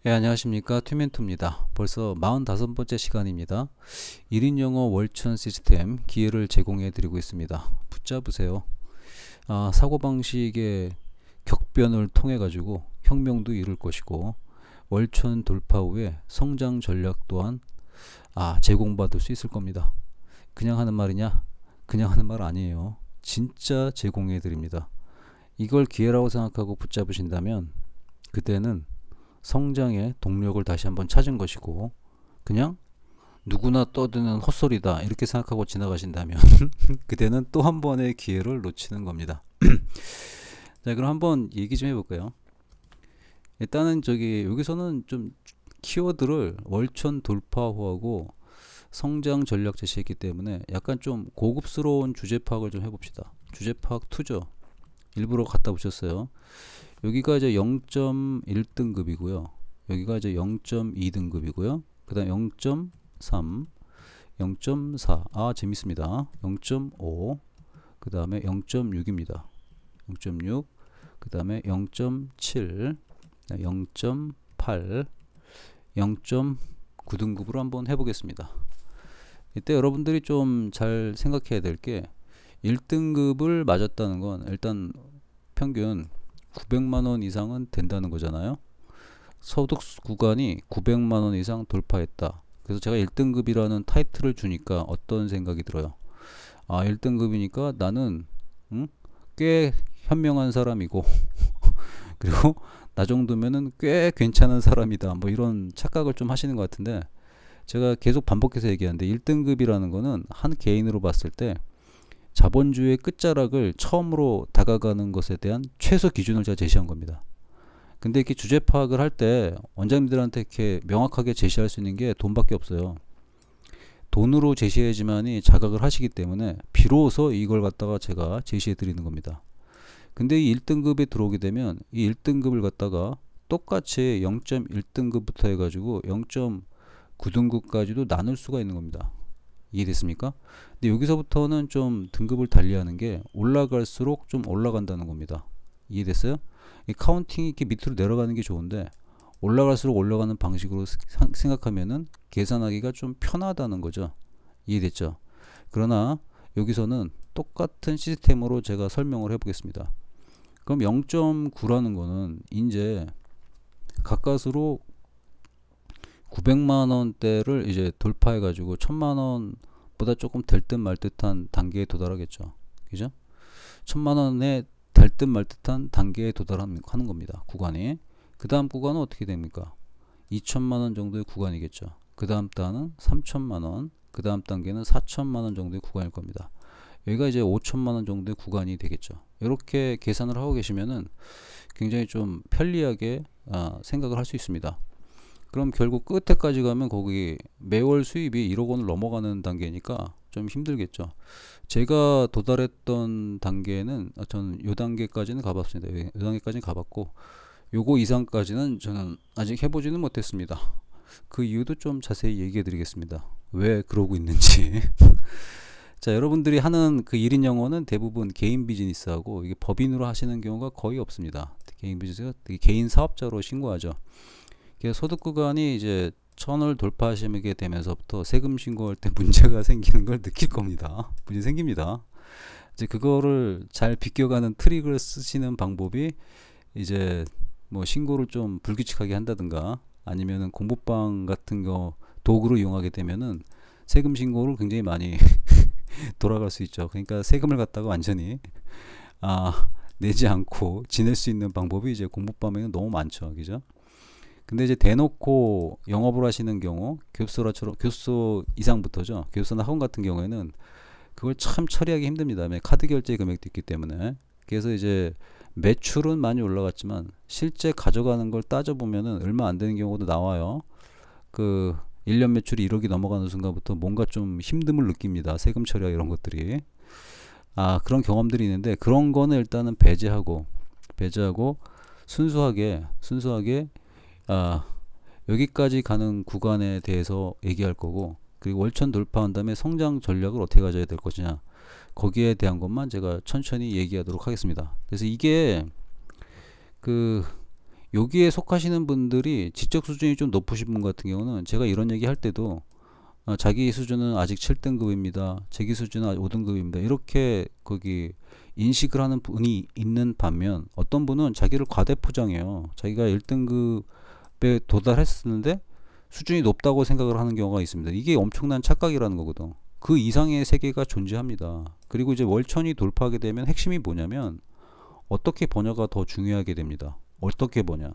예, 안녕하십니까. 튜멘토입니다. 벌써 45번째 시간입니다. 1인 영어 월천 시스템 기회를 제공해 드리고 있습니다. 붙잡으세요. 사고방식의 격변을 통해 가지고 혁명도 이룰 것이고 월천 돌파 후에 성장 전략 또한 제공받을 수 있을 겁니다. 그냥 하는 말이냐? 그냥 하는 말 아니에요. 진짜 제공해 드립니다. 이걸 기회라고 생각하고 붙잡으신다면 그때는 성장의 동력을 다시 한번 찾은 것이고, 그냥 누구나 떠드는 헛소리다 이렇게 생각하고 지나가신다면 그때는 또 한 번의 기회를 놓치는 겁니다. 자, 그럼 한번 얘기 좀 해볼까요? 일단은 여기서는 좀 키워드를 월천 돌파호하고 성장 전략 제시했기 때문에 약간 좀 고급스러운 주제 파악을 좀 해봅시다. 주제 파악 2죠. 일부러 갖다 붙였어요. 여기가 이제 0.1등급이고요. 여기가 이제 0.2등급이고요. 그 다음 0.3, 0.4. 재밌습니다. 0.5, 그 다음에 0.6입니다. 0.6, 그 다음에 0.7, 0.8, 0.9등급으로 한번 해보겠습니다. 이때 여러분들이 좀 잘 생각해야 될 게 1등급을 맞았다는 건 일단 평균 900만원 이상은 된다는 거잖아요. 소득 구간이 900만원 이상 돌파했다. 그래서 제가 1등급이라는 타이틀을 주니까 어떤 생각이 들어요? 1등급이니까 나는 꽤 현명한 사람이고 그리고 나 정도면은 꽤 괜찮은 사람이다. 뭐 이런 착각을 좀 하시는 것 같은데, 제가 계속 반복해서 얘기하는데 1등급이라는 거는 한 개인으로 봤을 때 자본주의의 끝자락을 처음으로 다가가는 것에 대한 최소 기준을 제가 제시한 겁니다. 근데 이렇게 주제 파악을 할 때 원장님들한테 이렇게 명확하게 제시할 수 있는 게 돈밖에 없어요. 돈으로 제시해야지만이 자각을 하시기 때문에 비로소 이걸 갖다가 제가 제시해 드리는 겁니다. 근데 이 1등급에 들어오게 되면 이 1등급을 갖다가 똑같이 0.1등급부터 해가지고 0.9등급까지도 나눌 수가 있는 겁니다. 이해됐습니까? 근데 여기서부터는 좀 등급을 달리하는 게 올라갈수록 좀 올라간다는 겁니다. 이해됐어요? 이 카운팅이 이렇게 밑으로 내려가는 게 좋은데 올라갈수록 올라가는 방식으로 생각하면은 계산하기가 좀 편하다는 거죠. 이해됐죠? 그러나 여기서는 똑같은 시스템으로 제가 설명을 해보겠습니다. 그럼 0.9라는 거는 이제 가까스로 900만원대를 이제 돌파해가지고 1000만원보다 조금 될 듯 말 듯한 단계에 도달하겠죠. 그죠? 1000만원에 될 듯 말 듯한 단계에 도달하는 겁니다. 구간이. 그 다음 구간은 어떻게 됩니까? 2천만원 정도의 구간이겠죠. 그 다음 단은 3천만원, 그 다음 단계는 4천만원 정도의 구간일 겁니다. 여기가 이제 5천만원 정도의 구간이 되겠죠. 이렇게 계산을 하고 계시면은 굉장히 좀 편리하게 생각을 할 수 있습니다. 그럼 결국 끝에까지 가면 거기 매월 수입이 1억 원을 넘어가는 단계니까 좀 힘들겠죠. 제가 도달했던 단계는 저는 요 단계까지는 가봤습니다. 요 단계까지는 가봤고 요거 이상까지는 저는 아직 해보지는 못했습니다. 그 이유도 좀 자세히 얘기해 드리겠습니다. 왜 그러고 있는지. 자, 여러분들이 하는 그 1인 영어는 대부분 개인 비즈니스하고 이게 법인으로 하시는 경우가 거의 없습니다. 개인 비즈니스가 개인 사업자로 신고하죠. 소득 구간이 이제 1000을 돌파하시게 되면서부터 세금 신고할 때 문제가 생기는 걸 느낄 겁니다. 문제 생깁니다. 이제 그거를 잘 비껴가는 트릭을 쓰시는 방법이 이제 뭐 신고를 좀 불규칙하게 한다든가 아니면은 공부방 같은 거 도구를 이용하게 되면은 세금 신고를 굉장히 많이 돌아갈 수 있죠. 그러니까 세금을 갖다가 완전히 내지 않고 지낼 수 있는 방법이 이제 공부방에는 너무 많죠. 그죠? 근데 이제 대놓고 영업을 하시는 경우 교습소 이상부터죠. 교습소나 학원 같은 경우에는 그걸 참 처리하기 힘듭니다. 카드 결제 금액도 있기 때문에. 그래서 이제 매출은 많이 올라갔지만 실제 가져가는 걸 따져보면은 얼마 안 되는 경우도 나와요. 그 1년 매출이 1억이 넘어가는 순간부터 뭔가 좀 힘듦을 느낍니다. 세금 처리하기 이런 것들이. 그런 경험들이 있는데 그런 거는 일단은 배제하고 순수하게 여기까지 가는 구간에 대해서 얘기할 거고, 그리고 월천 돌파한 다음에 성장 전략을 어떻게 가져야 될 것이냐, 거기에 대한 것만 제가 천천히 얘기하도록 하겠습니다. 그래서 이게 여기에 속하시는 분들이 지적 수준이 좀 높으신 분 같은 경우는 제가 이런 얘기 할 때도 자기 수준은 아직 7등급입니다. 자기 수준은 5등급입니다. 이렇게 거기 인식을 하는 분이 있는 반면 어떤 분은 자기를 과대포장해요. 자기가 1등급에 도달했었는데 수준이 높다고 생각을 하는 경우가 있습니다. 이게 엄청난 착각이라는 거거든. 그 이상의 세계가 존재합니다. 그리고 이제 월천이 돌파하게 되면 핵심이 뭐냐면 어떻게 버냐가 더 중요하게 됩니다. 어떻게 버냐.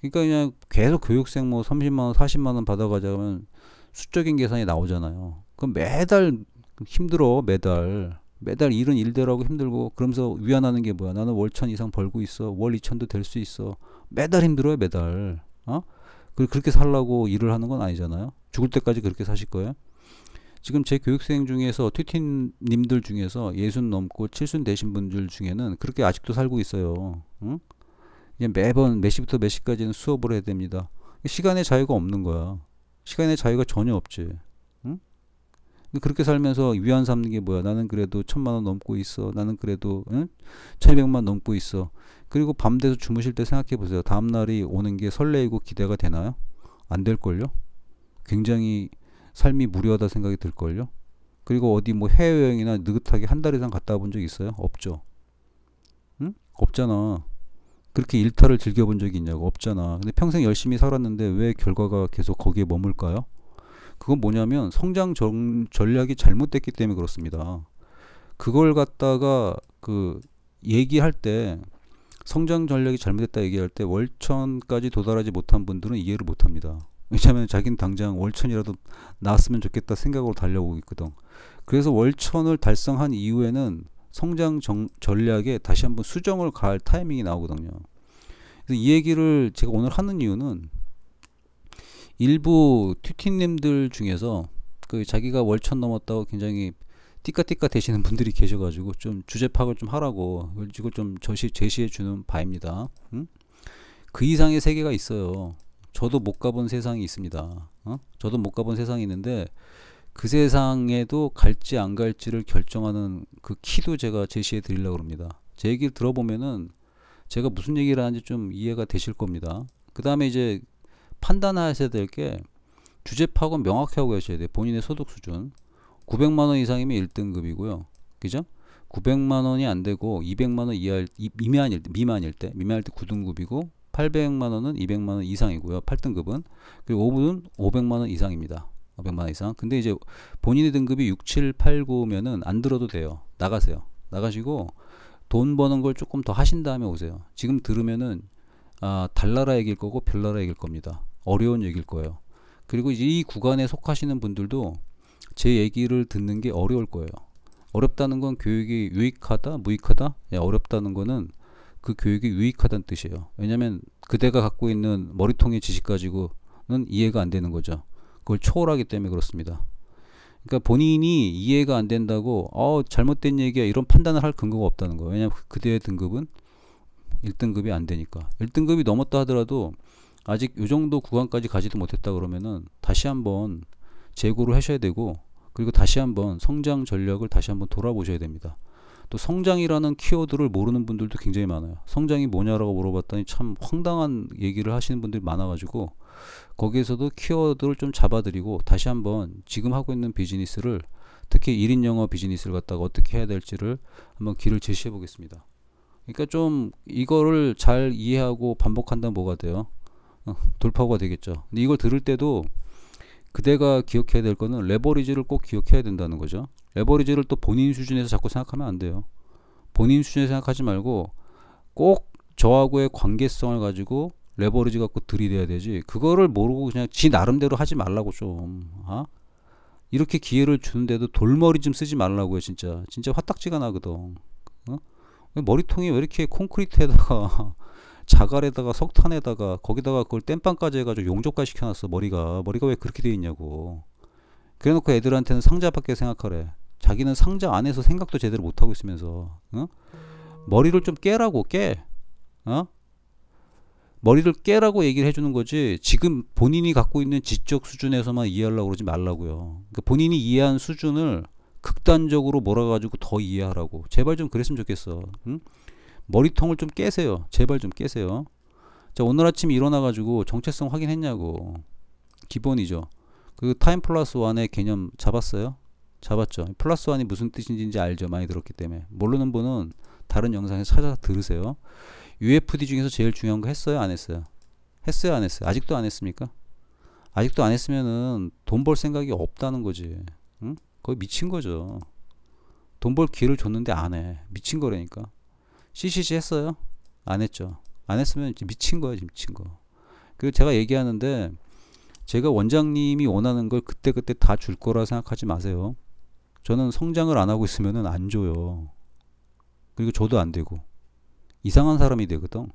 그러니까 그냥 계속 교육생 뭐 30만원 40만원 받아가자면 수적인 계산이 나오잖아요. 그럼 매달 힘들어. 매달 일은 일대로 하고 힘들고 그러면서 위안하는 게 뭐야. 나는 월천 이상 벌고 있어. 월 2천도 될 수 있어. 매달 힘들어요. 매달. 그렇게 살라고 일을 하는 건 아니잖아요. 죽을 때까지 그렇게 사실 거예요. 지금 제 교육생 중에서 튜티님들 중에서 60 넘고 70 되신 분들 중에는 그렇게 아직도 살고 있어요. 응? 그냥 매번 몇 시부터 몇 시까지는 수업을 해야 됩니다. 시간의 자유가 없는 거야. 시간의 자유가 전혀 없지. 응? 그렇게 살면서 위안 삼는 게 뭐야. 나는 그래도 1000만원 넘고 있어. 나는 그래도 1200만 넘고 있어. 그리고 밤 돼서 주무실 때 생각해 보세요. 다음날이 오는 게 설레이고 기대가 되나요? 안 될걸요? 굉장히 삶이 무료하다 생각이 들걸요? 그리고 어디 뭐 해외여행이나 느긋하게 한 달 이상 갔다 본 적 있어요? 없죠. 응? 없잖아. 그렇게 일탈을 즐겨본 적이 있냐고? 없잖아. 근데 평생 열심히 살았는데 왜 결과가 계속 거기에 머물까요? 그건 뭐냐면 성장 전략이 잘못됐기 때문에 그렇습니다. 그걸 갖다가 그 얘기할 때 성장 전략이 잘못됐다 얘기할 때 월천까지 도달하지 못한 분들은 이해를 못합니다. 왜냐하면 자기는 당장 월천이라도 나왔으면 좋겠다 생각으로 달려오고 있거든. 그래서 월천을 달성한 이후에는 성장 전략에 다시 한번 수정을 가할 타이밍이 나오거든요. 그래서 이 얘기를 제가 오늘 하는 이유는 일부 튜티님들 중에서 그 자기가 월천 넘었다고 굉장히 띠까띠까 되시는 분들이 계셔가지고 좀 주제 파악을 좀 하라고 이걸 좀 제시해 주는 바입니다. 응? 그 이상의 세계가 있어요. 저도 못 가본 세상이 있습니다. 저도 못 가본 세상이 있는데 그 세상에도 갈지 안 갈지를 결정하는 그 키도 제가 제시해 드리려고 합니다. 제 얘기를 들어보면은 제가 무슨 얘기를 하는지 좀 이해가 되실 겁니다. 그 다음에 이제 판단하셔야 될 게 주제 파악은 명확히 하고 계셔야 돼요. 본인의 소득 수준 900만원 이상이면 1등급이고요. 그죠? 900만원이 안 되고 200만원 미만일 때 9등급이고 800만원은 200만원 이상이고요. 8등급은. 그리고 5분은 500만원 이상입니다. 500만원 이상. 근데 이제 본인의 등급이 6, 7, 8, 9면은 안 들어도 돼요. 나가세요. 나가시고 돈 버는 걸 조금 더 하신 다음에 오세요. 지금 들으면은 달나라 얘기일 거고 별나라 얘기일 겁니다. 어려운 얘기일 거예요. 그리고 이제 이 구간에 속하시는 분들도 제 얘기를 듣는 게 어려울 거예요. 어렵다는 건 교육이 유익하다, 무익하다? 어렵다는 거는 그 교육이 유익하다는 뜻이에요. 왜냐하면 그대가 갖고 있는 머리통의 지식 가지고는 이해가 안 되는 거죠. 그걸 초월하기 때문에 그렇습니다. 그러니까 본인이 이해가 안 된다고 잘못된 얘기야 이런 판단을 할 근거가 없다는 거예요. 왜냐하면 그대의 등급은 1등급이 안 되니까. 1등급이 넘었다 하더라도 아직 이 정도 구간까지 가지도 못했다 그러면은 다시 한번 재고를 하셔야 되고 그리고 다시 한번 성장 전략을 다시 한번 돌아보셔야 됩니다. 또 성장이라는 키워드를 모르는 분들도 굉장히 많아요. 성장이 뭐냐라고 물어봤더니 참 황당한 얘기를 하시는 분들이 많아가지고 거기에서도 키워드를 좀 잡아드리고 다시 한번 지금 하고 있는 비즈니스를 특히 1인 영어 비즈니스를 갖다가 어떻게 해야 될지를 한번 길을 제시해 보겠습니다. 그러니까 좀 이거를 잘 이해하고 반복한다면 뭐가 돼요? 돌파구가 되겠죠. 근데 이걸 들을 때도 그대가 기억해야 될 거는 레버리지를 꼭 기억해야 된다는 거죠. 레버리지를 또 본인 수준에서 자꾸 생각하면 안 돼요. 본인 수준에서 생각하지 말고 꼭 저하고의 관계성을 가지고 레버리지 갖고 들이대야 되지. 그거를 모르고 그냥 지 나름대로 하지 말라고 좀. 이렇게 기회를 주는데도 돌머리 좀 쓰지 말라고요. 진짜 화딱지가 나거든. 머리통이 왜 이렇게 콘크리트에다가 자갈에다가 석탄에다가 거기다가 그걸 땜빵까지 해가지고 용접까지 시켜놨어. 머리가 왜 그렇게 돼 있냐고. 그래놓고 애들한테는 상자밖에 생각하래. 자기는 상자 안에서 생각도 제대로 못하고 있으면서 머리를 좀 깨라고. 머리를 깨라고 얘기를 해주는 거지. 지금 본인이 갖고 있는 지적 수준에서만 이해하려고 그러지 말라고요. 그러니까 본인이 이해한 수준을 극단적으로 몰아가지고 더 이해하라고. 제발 좀 그랬으면 좋겠어. 머리통을 좀 깨세요. 제발 좀 깨세요. 자, 오늘 아침 일어나가지고 정체성 확인했냐고. 기본이죠. 그 타임 플러스 원의 개념 잡았어요? 잡았죠. 플러스 원이 무슨 뜻인지 알죠. 많이 들었기 때문에. 모르는 분은 다른 영상에서 찾아서 들으세요. UFD 중에서 제일 중요한 거 했어요? 안 했어요? 했어요? 안 했어요? 아직도 안 했습니까? 아직도 안 했으면은 돈 벌 생각이 없다는 거지. 응? 거의 미친 거죠. 돈 벌 기회를 줬는데 안 해. 미친 거라니까. CCC 했어요? 안 했죠. 안 했으면 미친 거야, 미친 거. 그리고 제가 얘기하는데 제가 원장님이 원하는 걸 그때그때 다 줄 거라 생각하지 마세요. 저는 성장을 안 하고 있으면은 안 줘요. 그리고 줘도 안 되고. 이상한 사람이 되거든.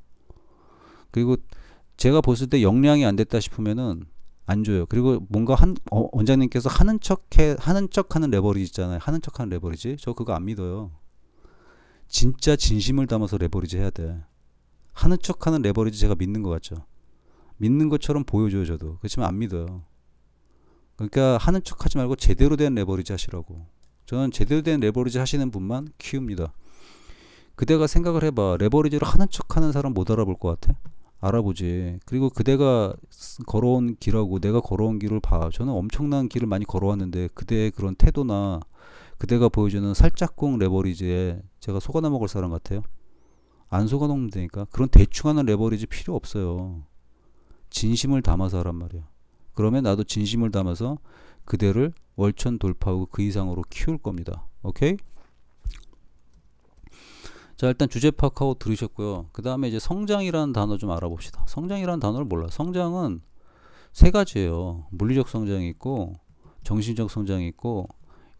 그리고 제가 봤을 때 역량이 안 됐다 싶으면은 안 줘요. 그리고 뭔가 원장님께서 하는 척하는 레버리지 있잖아요. 하는 척하는 레버리지. 저 그거 안 믿어요. 진짜 진심을 담아서 레버리지 해야 돼. 하는 척하는 레버리지 제가 믿는 것 같죠. 믿는 것처럼 보여줘요, 저도. 그렇지만 안 믿어요. 그러니까 하는 척하지 말고 제대로 된 레버리지 하시라고. 저는 제대로 된 레버리지 하시는 분만 키웁니다. 그대가 생각을 해봐. 레버리지를 하는 척하는 사람 못 알아볼 것 같아? 알아보지. 그리고 그대가 걸어온 길하고 내가 걸어온 길을 봐. 저는 엄청난 길을 많이 걸어왔는데 그대의 그런 태도나 그대가 보여주는 살짝꿍 레버리지에 제가 속아나 먹을 사람 같아요? 안 속아 먹으면 되니까. 그런 대충 하는 레버리지 필요 없어요. 진심을 담아서 하란 말이야. 그러면 나도 진심을 담아서 그대를 월천 돌파하고 그 이상으로 키울 겁니다. 오케이? 자, 일단 주제 파악하고 들으셨고요. 그 다음에 이제 성장이라는 단어 좀 알아봅시다. 성장이라는 단어를 몰라. 성장은 세 가지예요. 물리적 성장이 있고, 정신적 성장이 있고,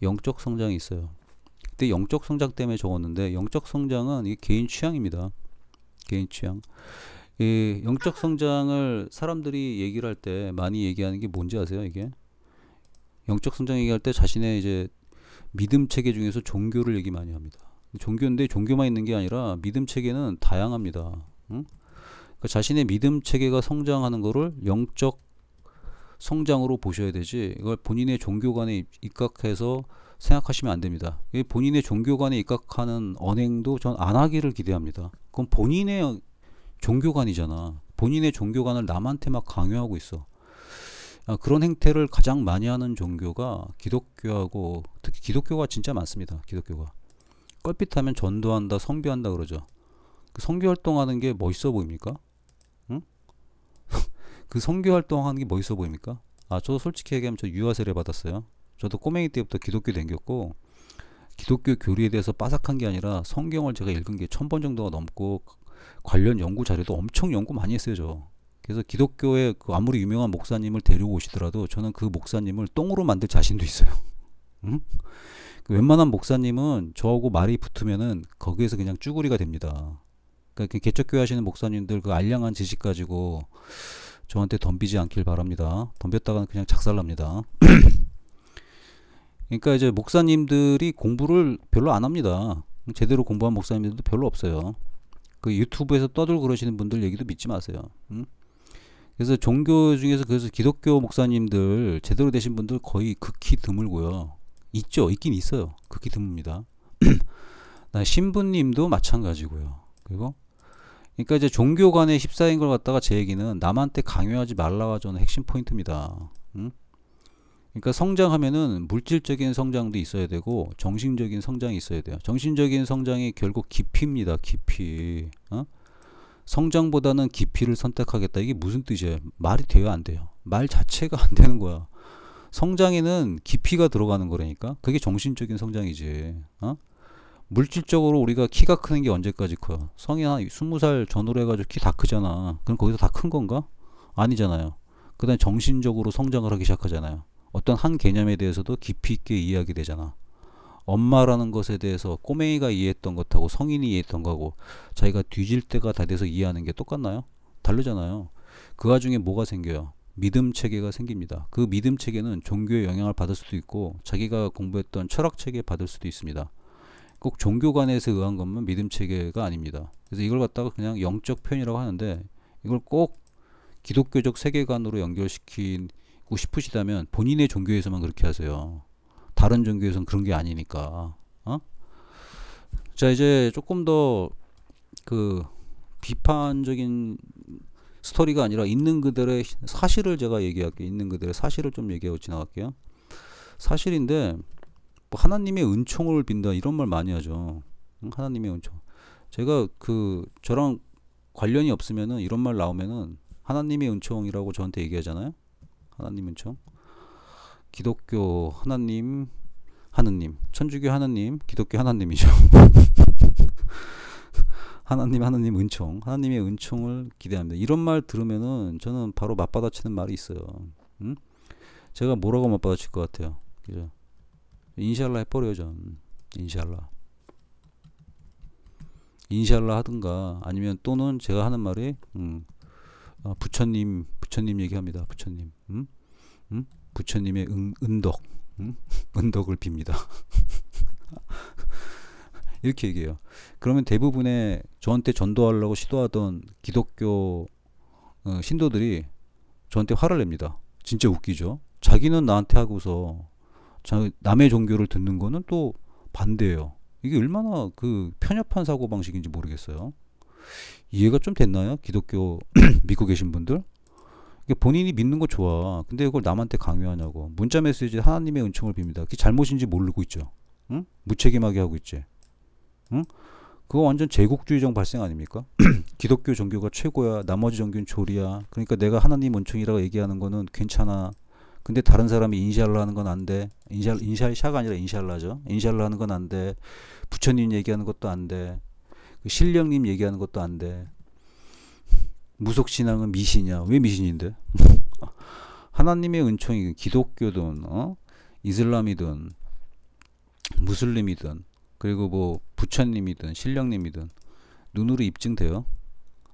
영적 성장이 있어요. 그때 영적 성장 때문에 적었는데, 영적 성장은 이게 개인 취향입니다. 개인 취향. 이 영적 성장을 사람들이 얘기를 할 때 많이 얘기하는 게 뭔지 아세요? 이게 영적 성장 얘기할 때 자신의 이제 믿음 체계 중에서 종교를 얘기 많이 합니다. 종교인데 종교만 있는 게 아니라 믿음 체계는 다양합니다. 응? 그러니까 자신의 믿음 체계가 성장하는 거를 영적 성장으로 보셔야 되지, 이걸 본인의 종교관에 입각해서 생각하시면 안 됩니다. 본인의 종교관에 입각하는 언행도 전 안 하기를 기대합니다. 그건 본인의 종교관이잖아. 본인의 종교관을 남한테 막 강요하고 있어. 그런 행태를 가장 많이 하는 종교가 기독교하고, 특히 기독교가 진짜 많습니다. 기독교가 껄핏하면 전도한다, 성교한다 그러죠. 그 성교 활동하는 게 멋있어 보입니까? 응? 그 성교 활동하는 게 멋있어 보입니까? 저도 솔직히 얘기하면 저 유아 세례 받았어요. 저도 꼬맹이 때부터 기독교 댕겼고, 기독교 교리에 대해서 빠삭한 게 아니라 성경을 제가 읽은 게 1000번 정도가 넘고 관련 연구 자료도 엄청 연구 많이 했어요, 저. 그래서 기독교에 아무리 유명한 목사님을 데려오시더라도 저는 그 목사님을 똥으로 만들 자신도 있어요. 응? 웬만한 목사님은 저하고 말이 붙으면은 거기에서 그냥 쭈구리가 됩니다. 그러니까 개척교회 하시는 목사님들 그 알량한 지식 가지고 저한테 덤비지 않길 바랍니다. 덤볐다가는 그냥 작살납니다. 그러니까 이제 목사님들이 공부를 별로 안 합니다. 제대로 공부한 목사님들도 별로 없어요. 그 유튜브에서 떠들고 그러시는 분들 얘기도 믿지 마세요. 응? 그래서 종교 중에서 그래서 기독교 목사님들 제대로 되신 분들 거의 극히 드물고요. 있죠, 있긴 있어요. 극히 드뭅니다. 신부님도 마찬가지고요. 그리고 그러니까 이제 종교 간의 휩싸인 걸 갖다가 제 얘기는 남한테 강요하지 말라가 저는 핵심 포인트입니다. 응? 그러니까 성장하면은 물질적인 성장도 있어야 되고 정신적인 성장이 있어야 돼요. 정신적인 성장이 결국 깊이입니다. 깊이. 성장보다는 깊이를 선택하겠다. 이게 무슨 뜻이에요? 말이 돼요, 안 돼요? 말 자체가 안 되는 거야. 성장에는 깊이가 들어가는 거라니까. 그게 정신적인 성장이지. 물질적으로 우리가 키가 크는 게 언제까지 커요? 성인 한 20살 전후로 해가지고 키 다 크잖아. 그럼 거기서 다 큰 건가? 아니잖아요. 그 다음에 정신적으로 성장을 하기 시작하잖아요. 어떤 한 개념에 대해서도 깊이 있게 이해하게 되잖아. 엄마라는 것에 대해서 꼬맹이가 이해했던 것하고 성인이 이해했던 거하고 자기가 뒤질 때가 다 돼서 이해하는 게 똑같나요? 다르잖아요. 그 와중에 뭐가 생겨요? 믿음 체계가 생깁니다. 그 믿음 체계는 종교의 영향을 받을 수도 있고 자기가 공부했던 철학 체계 받을 수도 있습니다. 꼭 종교관에서 의한 것만 믿음 체계가 아닙니다. 그래서 이걸 갖다가 그냥 영적 표현이라고 하는데 이걸 꼭 기독교적 세계관으로 연결시키고 싶으시다면 본인의 종교에서만 그렇게 하세요. 다른 종교에서는 그런 게 아니니까. 자, 이제 조금 더 그 비판적인 스토리가 아니라 있는 그대로의 사실을 제가 얘기할게요. 있는 그대로의 사실을 좀 얘기하고 지나갈게요. 사실인데 뭐 하나님의 은총을 빈다 이런 말 많이 하죠. 하나님의 은총. 제가 저랑 관련이 없으면은 이런 말 나오면은 하나님의 은총이라고 저한테 얘기하잖아요. 하나님 은총. 기독교 하나님, 천주교 하나님, 기독교 하나님이죠. 하나님 은총, 하나님의 은총을 기대합니다. 이런 말 들으면은 저는 바로 맞받아치는 말이 있어요. 응? 제가 뭐라고 맞받아칠 것 같아요? 그죠? 인샬라 해버려요, 전. 인샬라 하든가, 아니면 또는 제가 하는 말이, 부처님 얘기합니다. 부처님. 부처님의 은덕. 은덕을 빕니다. 이렇게 얘기해요. 그러면 대부분의 저한테 전도하려고 시도하던 기독교 신도들이 저한테 화를 냅니다. 진짜 웃기죠. 자기는 나한테 하고서 남의 종교를 듣는 거는 또 반대예요. 이게 얼마나 편협한 사고방식인지 모르겠어요. 이해가 좀 됐나요? 기독교 믿고 계신 분들? 본인이 믿는 거 좋아. 근데 이걸 남한테 강요하냐고. 문자 메시지 하나님의 은총을 빕니다. 그게 잘못인지 모르고 있죠. 응? 무책임하게 하고 있지. 응? 그거 완전 제국주의적 발생 아닙니까? 기독교 종교가 최고야. 나머지 종교는 조리야. 그러니까 내가 하나님 은총이라고 얘기하는 거는 괜찮아. 근데 다른 사람이 인샬라 하는 건 안 돼. 인샬샤가 아니라 인샬라죠. 인샬라 하는 건 안 돼. 부처님 얘기하는 것도 안 돼. 신령님 얘기하는 것도 안 돼. 무속신앙은 미신이야. 왜 미신인데? 하나님의 은총이 기독교든 이슬람이든 무슬림이든 그리고 뭐 부처님이든 신령님이든 눈으로 입증돼요?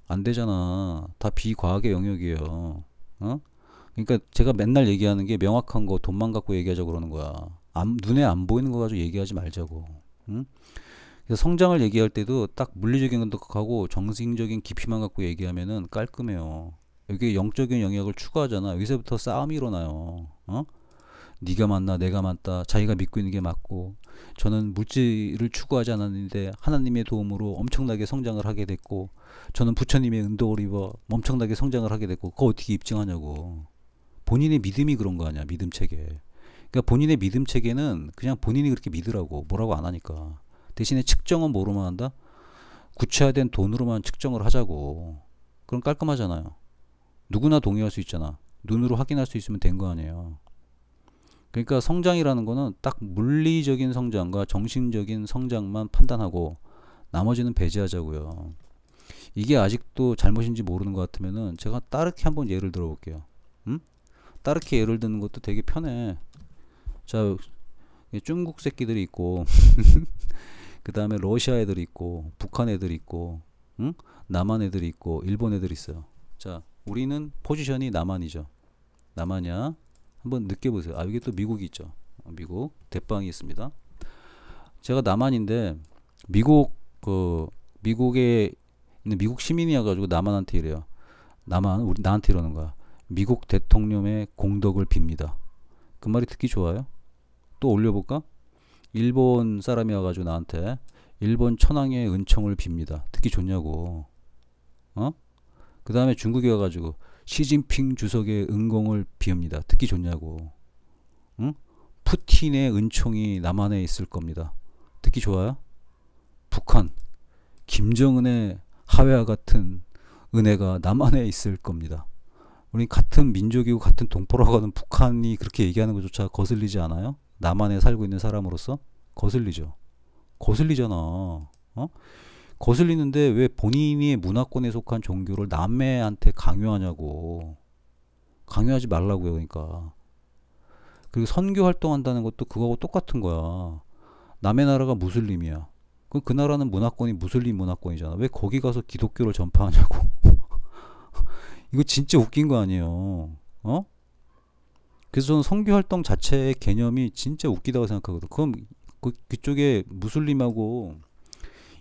안 되잖아. 다 비과학의 영역이에요. 그러니까 제가 맨날 얘기하는 게 명확한 거 돈만 갖고 얘기하자고 그러는 거야. 눈에 안 보이는 거 가지고 얘기하지 말자고. 응? 그래서 성장을 얘기할 때도 딱 물리적인 것하고 정신적인 깊이만 갖고 얘기하면은 깔끔해요. 여기 영적인 영역을 추구하잖아. 여기서부터 싸움이 일어나요. 네가 맞나 내가 맞다. 자기가 믿고 있는 게 맞고 저는 물질을 추구하지 않았는데 하나님의 도움으로 엄청나게 성장을 하게 됐고 저는 부처님의 은덕을 입어 엄청나게 성장을 하게 됐고 그거 어떻게 입증하냐고. 본인의 믿음이 그런 거 아니야. 믿음 체계. 그러니까 본인의 믿음 체계는 그냥 본인이 그렇게 믿으라고. 뭐라고 안 하니까. 대신에 측정은 뭐로만 한다? 구체화된 돈으로만 측정을 하자고. 그럼 깔끔하잖아요. 누구나 동의할 수 있잖아. 눈으로 확인할 수 있으면 된 거 아니에요. 그러니까 성장이라는 거는 딱 물리적인 성장과 정신적인 성장만 판단하고 나머지는 배제하자고요. 이게 아직도 잘못인지 모르는 것 같으면은 제가 따르게 한번 예를 들어 볼게요. 따르게 예를 드는 것도 되게 편해. 자, 중국 새끼들이 있고 그 다음에 러시아 애들이 있고 북한 애들이 있고 남한 애들이 있고 일본 애들이 있어요. 자, 우리는 포지션이 남한이죠. 남한이야. 한번 느껴보세요. 여기 또 미국이 있죠. 미국 대빵이 있습니다. 제가 남한인데 미국에 있는 미국 시민이어가지고 남한한테 이래요. 우리 나한테 이러는 거야. 미국 대통령의 공덕을 빕니다. 그 말이 듣기 좋아요? 또 올려볼까? 일본 사람이 와가지고 나한테 일본 천황의 은총을 빕니다. 듣기 좋냐고. 그 다음에 중국에 와가지고 시진핑 주석의 은공을 비웁니다. 듣기 좋냐고. 푸틴의 은총이 남한에 있을 겁니다. 듣기 좋아요? 북한 김정은의 하회와 같은 은혜가 남한에 있을 겁니다. 우리 같은 민족이고 같은 동포라고 하는 북한이 그렇게 얘기하는 것조차 거슬리지 않아요? 남한에 살고 있는 사람으로서 거슬리죠. 거슬리잖아. 거슬리는데 왜 본인이 문화권에 속한 종교를 남해한테 강요하냐고. 강요하지 말라고요. 그러니까. 그리고 선교 활동한다는 것도 그거하고 똑같은 거야. 남의 나라가 무슬림이야. 그럼 그 나라는 문화권이 무슬림 문화권이잖아. 왜 거기 가서 기독교를 전파하냐고. 이거 진짜 웃긴 거 아니에요. 그래서 저는 선교 활동 자체의 개념이 진짜 웃기다고 생각하거든. 그럼 그쪽에 무슬림하고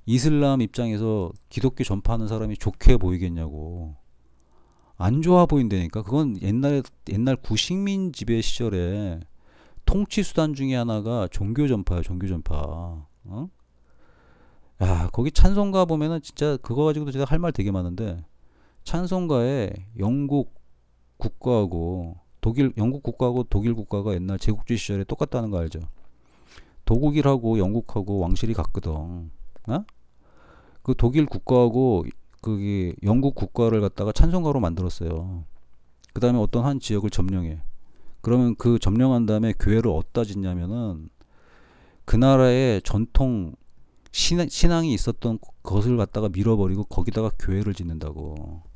이슬람 입장에서 기독교 전파하는 사람이 좋게 보이겠냐고. 안 좋아 보인다니까. 그건 옛날 구식민 지배 시절에 통치 수단 중에 하나가 종교 전파야. 종교 전파. 야, 거기 찬송가 보면은 진짜 그거 가지고도 제가 할 말 되게 많은데 찬송가에 영국 국가하고 영국 국가하고 독일 국가가 옛날 제국주의 시절에 똑같다는 거 알죠? 도국이라고 영국하고 왕실이 같거든. 어? 그 독일 국가하고 그 영국 국가를 갖다가 찬송가로 만들었어요. 그 다음에 어떤 한 지역을 점령해. 그러면 그 점령한 다음에 교회를 어디다 짓냐면은 그 나라의 전통 신앙이 있었던 것을 갖다가 밀어버리고 거기다가 교회를 짓는다고.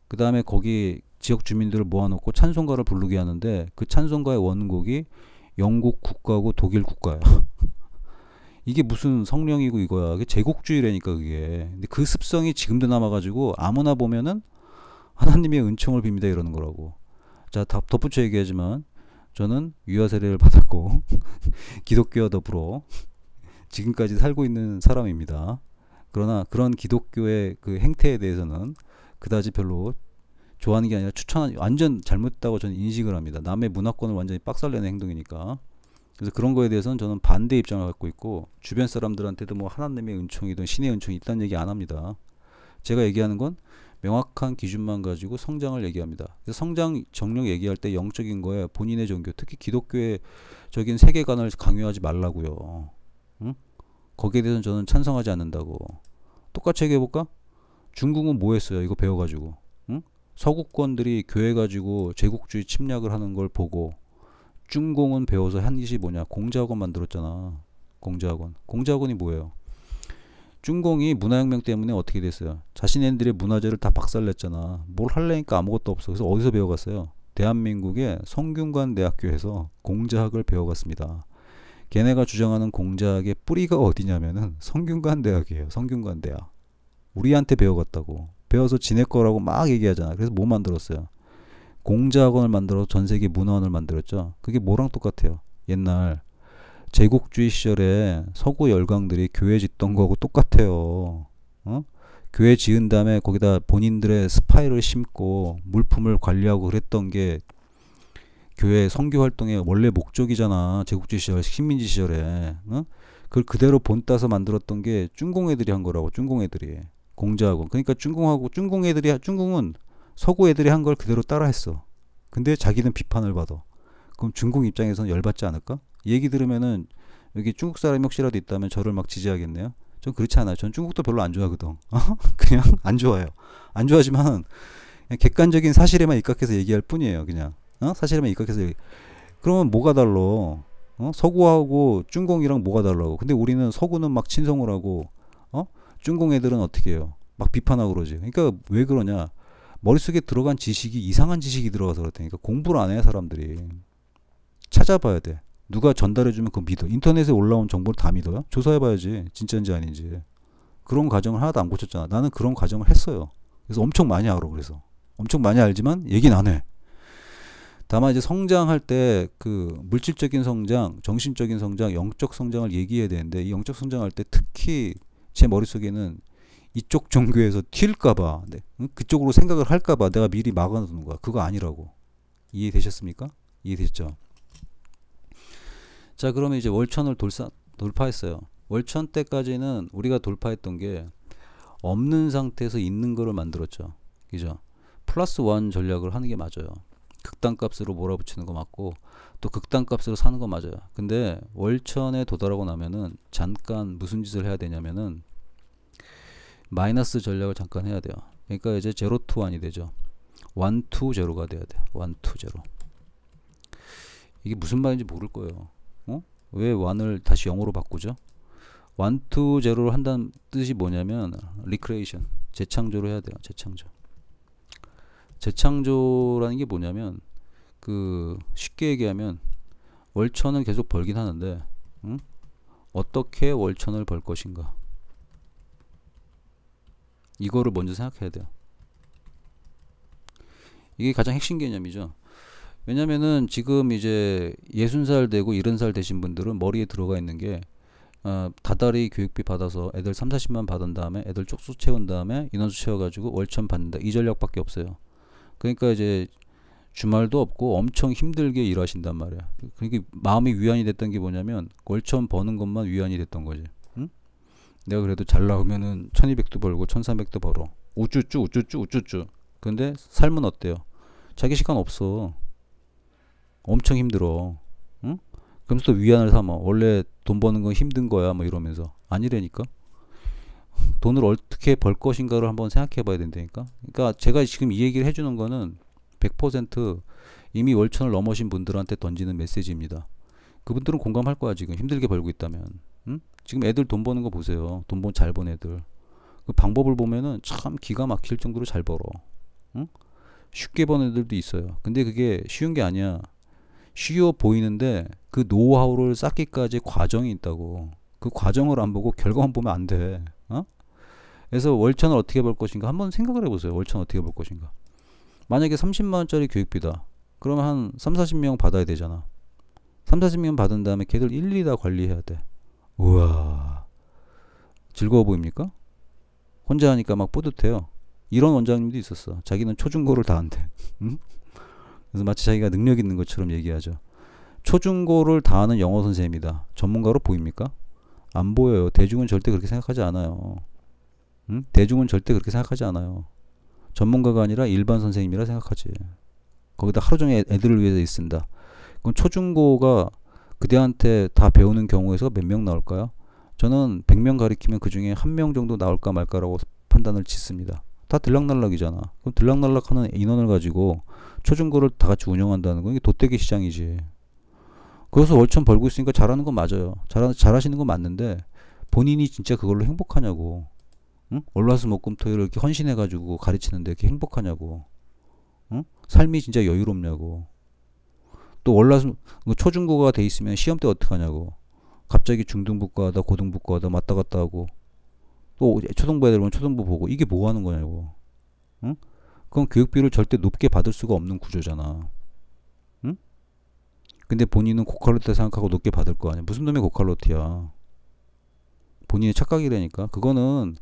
그 다음에 거기 지역 주민들을 모아놓고 찬송가를 부르게 하는데 그 찬송가의 원곡이 영국 국가고 독일 국가야. 이게 무슨 성령이고 이거야. 그게 제국주의라니까 그게. 근데 그 습성이 지금도 남아가지고 아무나 보면은 하나님의 은총을 빕니다 이러는 거라고. 자, 덧붙여 얘기하지만 저는 유아 세례를 받았고 기독교와 더불어 지금까지 살고 있는 사람입니다. 그러나 그런 기독교의 그 행태에 대해서는 그다지 별로 좋아하는 게 아니라 완전 잘못됐다고 저는 인식을 합니다. 남의 문화권을 완전히 빡살내는 행동이니까. 그래서 그런 거에 대해서는 저는 반대 입장을 갖고 있고 주변 사람들한테도 뭐 하나님의 은총이든 신의 은총이 있다는 얘기 안 합니다. 제가 얘기하는 건 명확한 기준만 가지고 성장을 얘기합니다. 그래서 성장 정령 얘기할 때 영적인 거에 본인의 종교, 특히 기독교의 적인 세계관을 강요하지 말라고요. 응? 거기에 대해서는 저는 찬성하지 않는다고. 똑같이 얘기해볼까? 중국은 뭐 했어요? 이거 배워가지고. 응? 서구권들이 교회 가지고 제국주의 침략을 하는 걸 보고 중공은 배워서 한 짓이 뭐냐? 공자학원 만들었잖아. 공자학원. 공자학원이 뭐예요? 중공이 문화혁명 때문에 어떻게 됐어요? 자신네들의 문화재를 다 박살냈잖아. 뭘 하려니까 아무것도 없어. 그래서 어디서 배워갔어요? 대한민국의 성균관대학교에서 공자학을 배워갔습니다. 걔네가 주장하는 공자학의 뿌리가 어디냐면은 성균관대학이에요. 성균관대학. 우리한테 배워갔다고. 배워서 지네 거라고 막 얘기하잖아. 그래서 뭐 만들었어요? 공자학원을 만들어서 전세계 문화원을 만들었죠. 그게 뭐랑 똑같아요? 옛날 제국주의 시절에 서구 열강들이 교회 짓던 거하고 똑같아요. 어? 교회 지은 다음에 거기다 본인들의 스파이를 심고 물품을 관리하고 그랬던 게 교회 선교 활동의 원래 목적이잖아. 제국주의 시절, 식민지 시절에. 어? 그걸 그대로 본따서 만들었던 게 중공 애들이 한 거라고. 중공 애들이. 공자하고. 그러니까 중공은 서구 애들이 한 걸 그대로 따라 했어. 근데 자기는 비판을 받아. 그럼 중공 입장에서는 열받지 않을까? 얘기 들으면은 여기 중국 사람이 혹시라도 있다면 저를 막 지지하겠네요. 전 그렇지 않아요. 전 중국도 별로 안 좋아하거든. 그냥 안 좋아해요. 안 좋아하지만 그냥 객관적인 사실에만 입각해서 얘기할 뿐이에요. 그냥 사실에만 입각해서 그러면 뭐가 달라? 서구하고 중공이랑 뭐가 달라고? 근데 우리는 서구는 막 친송을 하고 중공 애들은 어떻게 해요? 막 비판하고 그러지. 그러니까 왜 그러냐? 머릿속에 들어간 지식이 이상한 지식이 들어가서 그렇다니까. 공부를 안 해 사람들이. 찾아봐야 돼. 누가 전달해주면 그거 믿어. 인터넷에 올라온 정보를 다 믿어요? 조사해봐야지. 진짜인지 아닌지. 그런 과정을 하나도 안 고쳤잖아. 나는 그런 과정을 했어요. 그래서 엄청 많이 알아. 그래서 엄청 많이 알지만 얘기는 안 해. 다만 이제 성장할 때 그 물질적인 성장, 정신적인 성장, 영적 성장을 얘기해야 되는데 이 영적 성장할 때 특히 제 머릿속에는 이쪽 종교에서 튈까봐, 그쪽으로 생각을 할까봐 내가 미리 막아두는 거야. 그거 아니라고. 이해되셨습니까? 이해되셨죠? 자, 그러면 이제 월천을 돌파했어요. 월천 때까지는 우리가 돌파했던 게 없는 상태에서 있는 거를 만들었죠. 그죠? 플러스 원 전략을 하는 게 맞아요. 극단값으로 몰아붙이는 거 맞고 또 극단값으로 사는 거 맞아요. 근데 월천에 도달하고 나면은 잠깐 무슨 짓을 해야 되냐면은 마이너스 전략을 잠깐 해야 돼요. 그러니까 이제 제로 투 원이 되죠. 원 투 제로가 돼야 돼요. 원 투 제로. 이게 무슨 말인지 모를 거예요. 왜 원을 다시 0으로 바꾸죠? 원 투 제로를 한다는 뜻이 뭐냐면 리크레이션, 재창조를 해야 돼요. 재창조. 재창조라는 게 뭐냐면 그 쉽게 얘기하면 월천은 계속 벌긴 하는데 어떻게 월천을 벌 것인가, 이거를 먼저 생각해야 돼요. 이게 가장 핵심 개념이죠. 왜냐면은 지금 이제 60살 되고 70살 되신 분들은 머리에 들어가 있는 게 다달이 교육비 받아서 애들 3, 40만 받은 다음에 애들 쪽수 채운 다음에 인원수 채워가지고 월천 받는다, 이 전략밖에 없어요. 그러니까 이제 주말도 없고 엄청 힘들게 일하신단 말이야. 그러니까 마음이 위안이 됐던 게 뭐냐면 월천 버는 것만 위안이 됐던 거지. 응? 내가 그래도 잘 나오면은 1200도 벌고 1300도 벌어. 우쭈쭈 우쭈쭈 우쭈쭈. 근데 삶은 어때요? 자기 시간 없어. 엄청 힘들어. 응? 그러면서 또 위안을 삼아. 원래 돈 버는 건 힘든 거야. 뭐 이러면서. 아니라니까. 돈을 어떻게 벌 것인가를 한번 생각해 봐야 된다니까. 그러니까 제가 지금 이 얘기를 해주는 거는 100% 이미 월천을 넘으신 분들한테 던지는 메시지입니다. 그분들은 공감할 거야. 지금 힘들게 벌고 있다면. 응? 지금 애들 돈 버는 거 보세요. 잘 번 애들. 그 방법을 보면은 참 기가 막힐 정도로 잘 벌어. 응? 쉽게 버는 애들도 있어요. 근데 그게 쉬운 게 아니야. 쉬워 보이는데 그 노하우를 쌓기까지 과정이 있다고. 그 과정을 안 보고 결과만 보면 안 돼. 어? 그래서 월천을 어떻게 벌 것인가 한번 생각을 해보세요. 월천 어떻게 벌 것인가. 만약에 30만 원짜리 교육비다. 그러면 한 3, 40명 받아야 되잖아. 3, 40명 받은 다음에 걔들 일일이 다 관리해야 돼. 우와. 즐거워 보입니까? 혼자 하니까 막 뿌듯해요. 이런 원장님도 있었어. 자기는 초중고를 다 한대. 응? 그래서 마치 자기가 능력 있는 것처럼 얘기하죠. 초중고를 다 하는 영어 선생님이다. 전문가로 보입니까? 안 보여요. 대중은 절대 그렇게 생각하지 않아요. 응? 대중은 절대 그렇게 생각하지 않아요. 전문가가 아니라 일반 선생님이라 생각하지. 거기다 하루 종일 애들을 위해서 있습니다. 그럼 초중고가 그대한테 다 배우는 경우에서 몇 명 나올까요? 저는 100명 가리키면 그 중에 한 명 정도 나올까 말까라고 판단을 짓습니다. 다 들락날락이잖아. 그럼 들락날락하는 인원을 가지고 초중고를 다 같이 운영한다는 건 이게 도떼기 시장이지. 그래서 월천 벌고 있으니까 잘하는 건 맞아요. 잘하시는 건 맞는데 본인이 진짜 그걸로 행복하냐고. 응? 월화수목금토일 이렇게 헌신해가지고 가르치는데 이렇게 행복하냐고. 응? 삶이 진짜 여유롭냐고. 또 초중고가 돼 있으면 시험 때 어떡하냐고. 갑자기 중등부과 하다 고등부과 하다 왔다 갔다 하고 또 초등부 애들 오면 초등부 보고 이게 뭐 하는 거냐고. 응? 그건 교육비를 절대 높게 받을 수가 없는 구조잖아. 응? 근데 본인은 고퀄리티 생각하고 높게 받을 거 아니야. 무슨 놈의 고퀄리티야. 본인의 착각이라니까. 그거는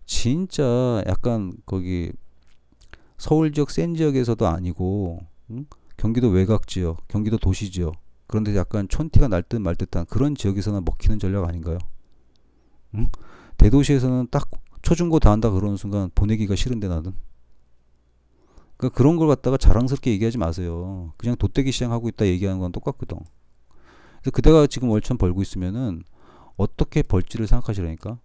진짜 약간 거기 서울 지역 센 지역에서도 아니고 응? 경기도 외곽 지역, 경기도 도시 지역 그런데 약간 촌티가 날 듯 말 듯한 그런 지역에서는 먹히는 전략 아닌가요? 응? 대도시에서는 딱 초중고 다 한다 그러는 순간 보내기가 싫은데 나는. 그러니까 그런 걸 갖다가 자랑스럽게 얘기하지 마세요. 그냥 돗대기 시장 하고 있다 얘기하는 건 똑같거든. 그래서 그대가 지금 월천 벌고 있으면은 어떻게 벌지를 생각하시라니까.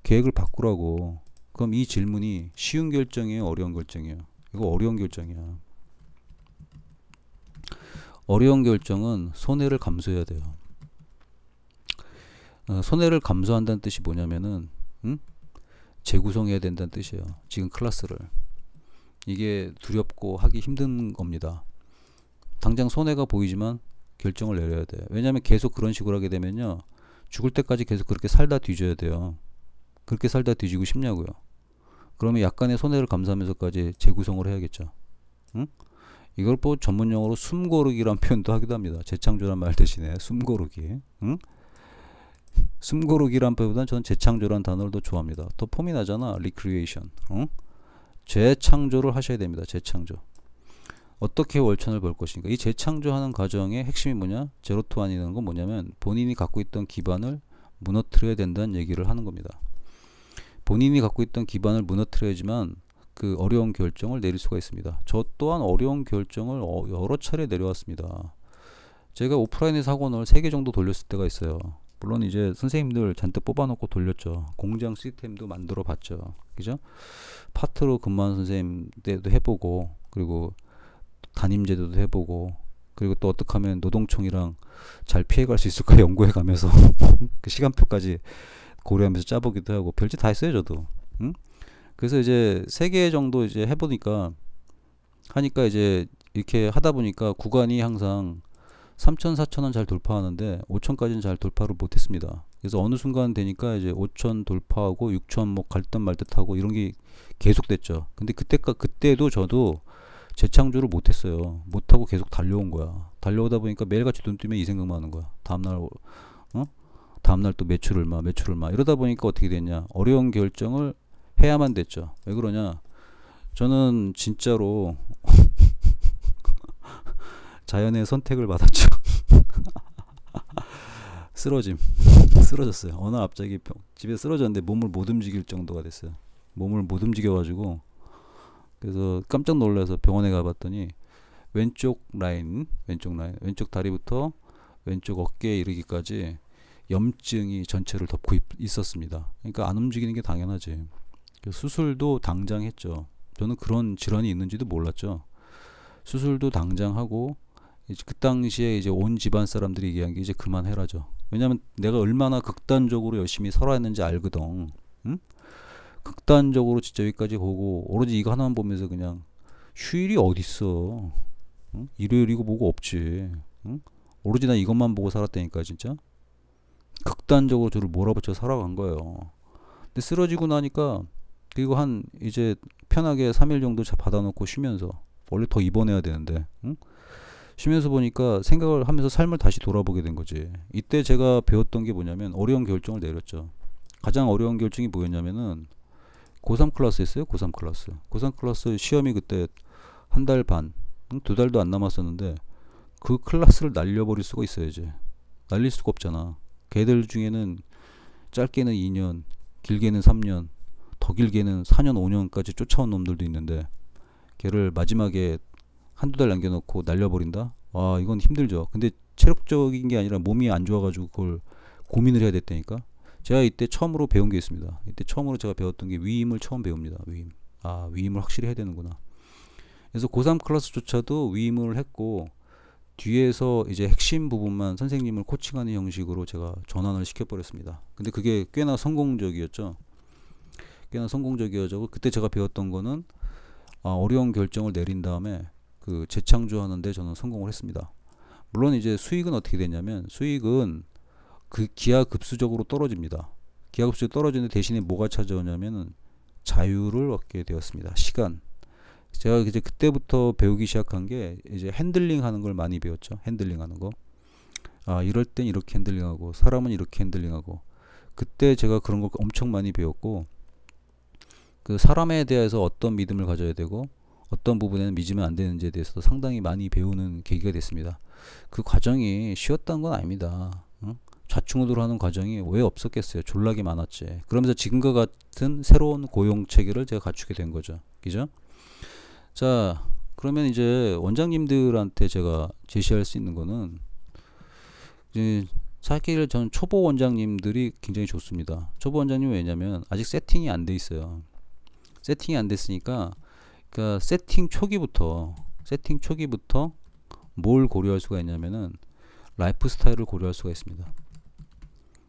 계획을 바꾸라고. 그럼 이 질문이 쉬운 결정이에요, 어려운 결정이에요? 이거 어려운 결정이야. 어려운 결정은 손해를 감수해야 돼요. 손해를 감수한다는 뜻이 뭐냐면은 재구성해야 된다는 뜻이에요. 지금 클래스를. 이게 두렵고 하기 힘든 겁니다. 당장 손해가 보이지만 결정을 내려야 돼요. 왜냐하면 계속 그런 식으로 하게 되면요. 죽을 때까지 계속 그렇게 살다 뒤져야 돼요. 그렇게 살다 뒤지고 싶냐고요. 그러면 약간의 손해를 감수하면서까지 재구성을 해야겠죠. 응? 이걸 또 전문 용어로 숨고르기란 표현도 하기도 합니다. 재창조란 말 대신에 숨고르기. 응? 숨고르기란 표현보다는 저는 재창조란 단어를 더 좋아합니다. 더 폼이 나잖아. recreation. 응? 재창조를 하셔야 됩니다. 재창조. 어떻게 월천을 벌 것인가. 이 재창조하는 과정의 핵심이 뭐냐? 제로 투 원이라는 건 뭐냐면 본인이 갖고 있던 기반을 무너뜨려야 된다는 얘기를 하는 겁니다. 본인이 갖고 있던 기반을 무너뜨려야지만 그 어려운 결정을 내릴 수가 있습니다. 저 또한 어려운 결정을 여러 차례 내려왔습니다. 제가 오프라인에서 학원을 3개 정도 돌렸을 때가 있어요. 물론 이제 선생님들 잔뜩 뽑아놓고 돌렸죠. 공장 시스템도 만들어 봤죠. 그죠? 파트로 근무하는 선생님 때도 해보고, 그리고 담임제도도 해보고, 그리고 또 어떻게 하면 노동청이랑 잘 피해갈 수 있을까 연구해 가면서 그 시간표까지 고려하면서 짜보기도 하고 별짓 다 했어요 저도. 응? 그래서 이제 3개 정도 이제 해보니까 하니까 이제 이렇게 하다 보니까 구간이 항상 3천, 4천은 잘 돌파하는데 5천까지는 잘 돌파를 못했습니다. 그래서 어느 순간 되니까 이제 5천 돌파하고 6천 뭐 갈 듯 말 듯하고 이런 게 계속됐죠. 근데 그때도 저도 재창조를 못했어요. 못하고 계속 달려온 거야. 달려오다 보니까 매일같이 눈 뜨면 이 생각만 하는 거야. 다음날 또 매출 얼마 이러다 보니까 어떻게 됐냐. 어려운 결정을 해야만 됐죠. 왜 그러냐. 저는 진짜로 자연의 선택을 받았죠. 쓰러졌어요. 어느 날 갑자기 집에 쓰러졌는데 몸을 못 움직일 정도가 됐어요. 몸을 못 움직여가지고 그래서 깜짝 놀라서 병원에 가봤더니 왼쪽 다리부터 왼쪽 어깨에 이르기까지 염증이 전체를 덮고 있었습니다. 그러니까 안 움직이는 게 당연하지. 수술도 당장 했죠. 저는 그런 질환이 있는지도 몰랐죠. 수술도 당장 하고 이제 그 당시에 이제 온 집안 사람들이 얘기한 게 이제 그만해라죠. 왜냐면 내가 얼마나 극단적으로 열심히 살아왔는지 알거든. 응? 극단적으로 진짜 여기까지 보고 오로지 이거 하나만 보면서 그냥 휴일이 어딨어. 응? 일요일이고 뭐고 없지. 응? 오로지 난 이것만 보고 살았다니까 진짜. 극단적으로 저를 몰아붙여 살아간 거예요. 근데 쓰러지고 나니까 그리고 한 이제 편하게 3일 정도 받아놓고 쉬면서 원래 더 입원해야 되는데 응? 쉬면서 보니까 생각을 하면서 삶을 다시 돌아보게 된 거지. 이때 제가 배웠던 게 뭐냐면 어려운 결정을 내렸죠. 가장 어려운 결정이 뭐였냐면은 고3 클래스였어요. 고3 클래스. 고3 클래스 시험이 그때 한 달 반, 두 달도 안 남았었는데 그 클래스를 날려버릴 수가 있어야지. 날릴 수가 없잖아. 걔들 중에는 짧게는 2년, 길게는 3년, 더 길게는 4년, 5년까지 쫓아온 놈들도 있는데 걔를 마지막에 한두 달 남겨놓고 날려버린다? 와, 이건 힘들죠. 근데 체력적인 게 아니라 몸이 안 좋아가지고 그걸 고민을 해야 됐다니까. 제가 이때 처음으로 배운 게 있습니다. 이때 처음으로 제가 배웠던 게 위임을 처음 배웁니다. 위임. 아, 위임을 확실히 해야 되는구나. 그래서 고3 클래스조차도 위임을 했고 뒤에서 이제 핵심 부분만 선생님을 코칭하는 형식으로 제가 전환을 시켜버렸습니다. 근데 그게 꽤나 성공적이었죠. 꽤나 성공적이어서 그때 제가 배웠던 거는 어려운 결정을 내린 다음에 그 재창조하는데 저는 성공을 했습니다. 물론 이제 수익은 어떻게 되냐면 수익은 그 기하급수적으로 떨어집니다. 기하급수적으로 떨어지는데 대신에 뭐가 찾아오냐면은 자유를 얻게 되었습니다. 시간. 제가 이제 그때부터 배우기 시작한 게 이제 핸들링 하는 걸 많이 배웠죠. 핸들링 하는 거. 아, 이럴 땐 이렇게 핸들링하고 사람은 이렇게 핸들링하고 그때 제가 그런 걸 엄청 많이 배웠고 그 사람에 대해서 어떤 믿음을 가져야 되고 어떤 부분에는 믿으면 안 되는지에 대해서 상당히 많이 배우는 계기가 됐습니다. 그 과정이 쉬웠다는 건 아닙니다. 응? 좌충우돌 하는 과정이 왜 없었겠어요. 졸라게 많았지. 그러면서 지금과 같은 새로운 고용 체계를 제가 갖추게 된 거죠. 그죠? 자, 그러면 이제 원장님들한테 제가 제시할 수 있는 거는 이제 사실 저는 초보 원장님들이 굉장히 좋습니다. 초보 원장님 왜냐면 아직 세팅이 안 돼 있어요. 세팅이 안 됐으니까 그러니까 세팅 초기부터 뭘 고려할 수가 있냐면은 라이프 스타일을 고려할 수가 있습니다.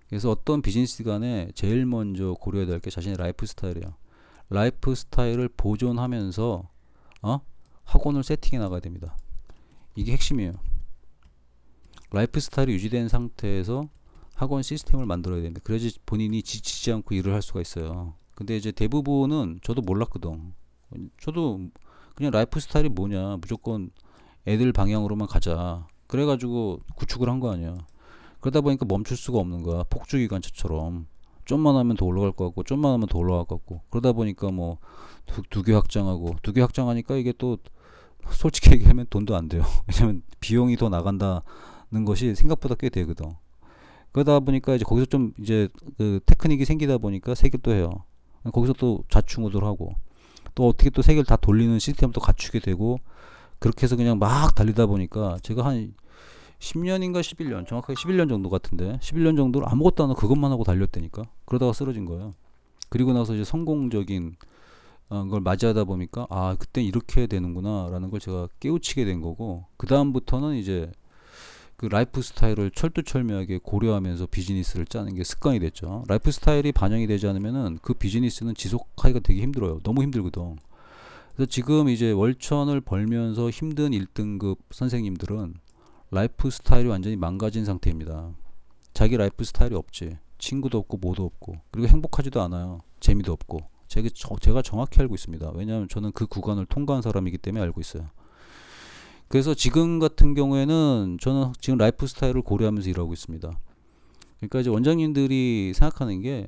그래서 어떤 비즈니스 간에 제일 먼저 고려해야 될 게 자신의 라이프 스타일이에요. 라이프 스타일을 보존하면서 학원을 세팅해 나가야 됩니다. 이게 핵심이에요. 라이프 스타일이 유지된 상태에서 학원 시스템을 만들어야 되는데 그래야지 본인이 지치지 않고 일을 할 수가 있어요. 근데 이제 대부분은 저도 몰랐거든. 저도 그냥 라이프 스타일이 뭐냐 무조건 애들 방향으로만 가자 그래가지고 구축을 한 거 아니야. 그러다 보니까 멈출 수가 없는 거야. 폭주기관차처럼 좀만 하면 더 올라갈 것 같고 좀만 하면 더 올라갈 것 같고 그러다 보니까 뭐 두 개 확장하니까 이게 또 솔직히 얘기하면 돈도 안 돼요. 왜냐면 비용이 더 나간다는 것이 생각보다 꽤 되거든. 그러다 보니까 이제 거기서 좀 이제 그 테크닉이 생기다 보니까 세개도 해요. 거기서 또 좌충우돌하고 또 어떻게 또 세계를 다 돌리는 시스템도 갖추게 되고 그렇게 해서 그냥 막 달리다 보니까 제가 한 10년인가 11년 정확하게 11년 정도 같은데 11년 정도를 아무것도 안 하고 그것만 하고 달렸다니까. 그러다가 쓰러진 거예요. 그리고 나서 이제 성공적인 걸 맞이하다 보니까 아 그때 이렇게 해야 되는구나 라는 걸 제가 깨우치게 된 거고 그 다음부터는 이제 그 라이프 스타일을 철두철미하게 고려하면서 비즈니스를 짜는 게 습관이 됐죠. 라이프 스타일이 반영이 되지 않으면은 그 비즈니스는 지속하기가 되게 힘들어요. 너무 힘들거든. 그래서 지금 이제 월천을 벌면서 힘든 1등급 선생님들은 라이프 스타일이 완전히 망가진 상태입니다. 자기 라이프 스타일이 없지. 친구도 없고 뭐도 없고 그리고 행복하지도 않아요. 재미도 없고 제가 정확히 알고 있습니다. 왜냐하면 저는 그 구간을 통과한 사람이기 때문에 알고 있어요. 그래서 지금 같은 경우에는 저는 지금 라이프 스타일을 고려하면서 일하고 있습니다. 그러니까 이제 원장님들이 생각하는 게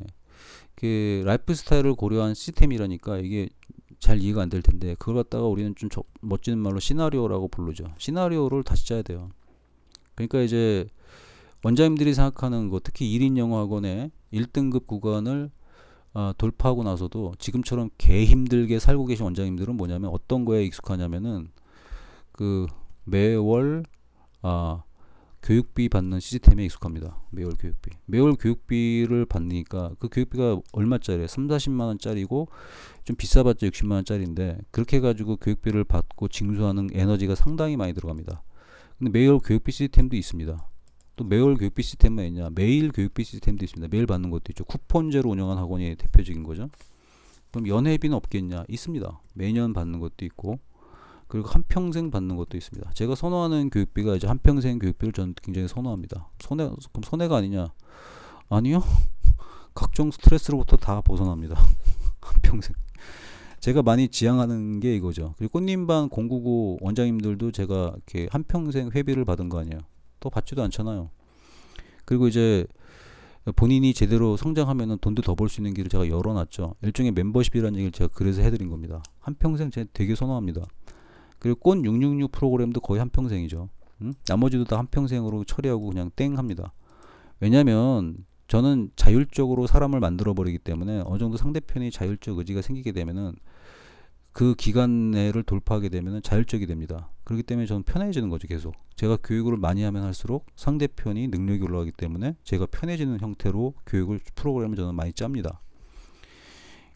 그 라이프 스타일을 고려한 시스템이라니까 이게 잘 이해가 안 될 텐데 그걸 갖다가 우리는 좀 멋진 말로 시나리오라고 부르죠. 시나리오를 다시 짜야 돼요. 그러니까 이제 원장님들이 생각하는 거 특히 1인 영어 학원의 1등급 구간을 돌파하고 나서도 지금처럼 개 힘들게 살고 계신 원장님들은 뭐냐면 어떤 거에 익숙하냐면은 그 매월 교육비 받는 시스템에 익숙합니다. 매월 교육비. 매월 교육비를 받으니까 그 교육비가 얼마짜리예요? 3, 40만 원짜리고 좀 비싸봤자 60만 원짜리인데 그렇게 해가지고 교육비를 받고 징수하는 에너지가 상당히 많이 들어갑니다. 근데 매월 교육비 시스템도 있습니다. 또 매월 교육비 시스템만 있냐? 매일 교육비 시스템도 있습니다. 매일 받는 것도 있죠. 쿠폰제로 운영한 학원이 대표적인 거죠. 그럼 연회비는 없겠냐? 있습니다. 매년 받는 것도 있고 그리고 한평생 받는 것도 있습니다. 제가 선호하는 교육비가 이제 한평생 교육비를 저는 굉장히 선호합니다. 그럼 손해가 아니냐? 아니요. 각종 스트레스로부터 다 벗어납니다. 한평생. 제가 많이 지향하는 게 이거죠. 그리고 꽃님반 099 원장님들도 제가 이렇게 한평생 회비를 받은 거 아니에요. 또 받지도 않잖아요. 그리고 이제 본인이 제대로 성장하면 돈도 더 벌 수 있는 길을 제가 열어놨죠. 일종의 멤버십이라는 얘기를 제가 그래서 해드린 겁니다. 한평생 제가 되게 선호합니다. 그리고 꽃 666 프로그램도 거의 한평생이죠. 나머지도 다 한평생으로 처리하고 그냥 땡 합니다. 왜냐면 저는 자율적으로 사람을 만들어 버리기 때문에 어느 정도 상대편이 자율적 의지가 생기게 되면은 그 기간 내를 돌파하게 되면은 자율적이 됩니다. 그렇기 때문에 저는 편해지는 거죠. 계속 제가 교육을 많이 하면 할수록 상대편이 능력이 올라가기 때문에 제가 편해지는 형태로 교육을 프로그램을 저는 많이 짭니다.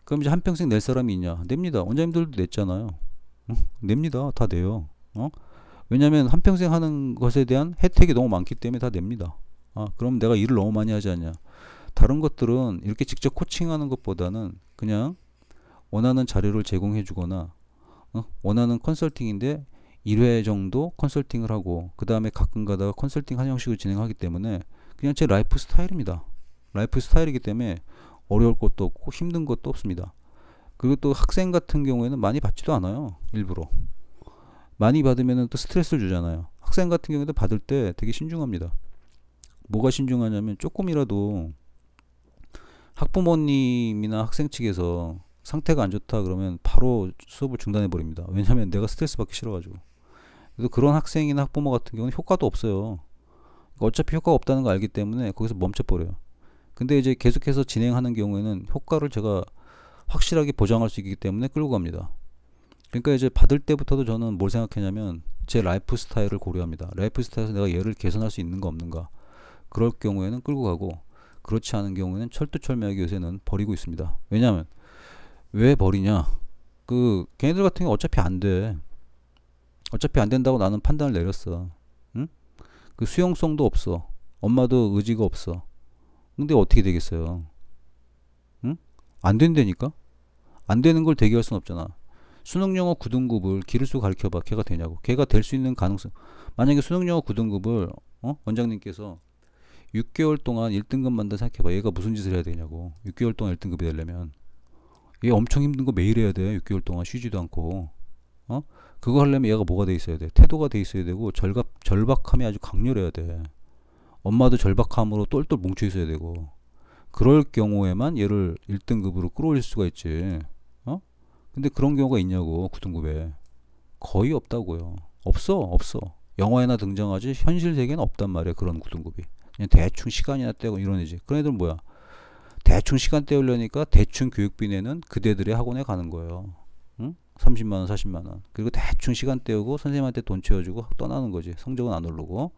그럼 이제 한평생 낼 사람이 있냐? 냅니다. 원장님들도 냈잖아요. 냅니다. 다 내요. 왜냐면 한평생 하는 것에 대한 혜택이 너무 많기 때문에 다 냅니다. 그럼 내가 일을 너무 많이 하지 않냐? 다른 것들은 이렇게 직접 코칭하는 것보다는 그냥 원하는 자료를 제공해 주거나 원하는 컨설팅인데 1회 정도 컨설팅을 하고 그 다음에 가끔 가다가 컨설팅 한 형식을 진행하기 때문에 그냥 제 라이프 스타일입니다. 라이프 스타일이기 때문에 어려울 것도 없고 힘든 것도 없습니다. 그리고 또 학생 같은 경우에는 많이 받지도 않아요. 일부러 많이 받으면 또 스트레스를 주잖아요. 학생 같은 경우에도 받을 때 되게 신중합니다. 뭐가 신중하냐면 조금이라도 학부모님이나 학생 측에서 상태가 안 좋다 그러면 바로 수업을 중단해 버립니다. 왜냐하면 내가 스트레스 받기 싫어가지고. 그래서 그런 학생이나 학부모 같은 경우는 효과도 없어요. 어차피 효과가 없다는 거 알기 때문에 거기서 멈춰버려요. 근데 이제 계속해서 진행하는 경우에는 효과를 제가 확실하게 보장할 수 있기 때문에 끌고 갑니다. 그러니까 이제 받을 때부터도 저는 뭘 생각했냐면 제 라이프 스타일을 고려합니다. 라이프 스타일에서 내가 얘를 개선할 수 있는 거 없는가. 그럴 경우에는 끌고 가고 그렇지 않은 경우에는 철두철미하게 요새는 버리고 있습니다. 왜냐하면 왜 버리냐? 걔네들 같은 경우 어차피 안 돼. 어차피 안 된다고 나는 판단을 내렸어. 응? 그 수용성도 없어. 엄마도 의지가 없어. 근데 어떻게 되겠어요? 응? 안 된다니까? 안 되는 걸 대기할 순 없잖아. 수능영어 9등급을 기르수 가르쳐봐. 걔가 되냐고. 걔가 될 수 있는 가능성. 만약에 수능영어 9등급을 원장님께서 6개월 동안 1등급 만다 생각해봐. 얘가 무슨 짓을 해야 되냐고. 6개월 동안 1등급이 되려면 얘 엄청 힘든 거 매일 해야 돼. 6개월 동안 쉬지도 않고. 그거 하려면 얘가 뭐가 돼 있어야 돼? 태도가 돼 있어야 되고 절박함이 아주 강렬해야 돼. 엄마도 절박함으로 똘똘 뭉쳐 있어야 되고. 그럴 경우에만 얘를 1등급으로 끌어올릴 수가 있지. 근데 그런 경우가 있냐고. 9등급에 거의 없다고요. 없어. 영화에나 등장하지 현실 세계는 없단 말이야. 그런 9등급이 그냥 대충 시간이나 떼고 이런 애지. 그런 애들 뭐야? 대충 시간 때우려니까 대충 교육비 내는 그대들의 학원에 가는 거예요. 응? 30만원 40만원 그리고 대충 시간 때우고 선생님한테 돈 채워주고 떠나는 거지. 성적은 안 오르고.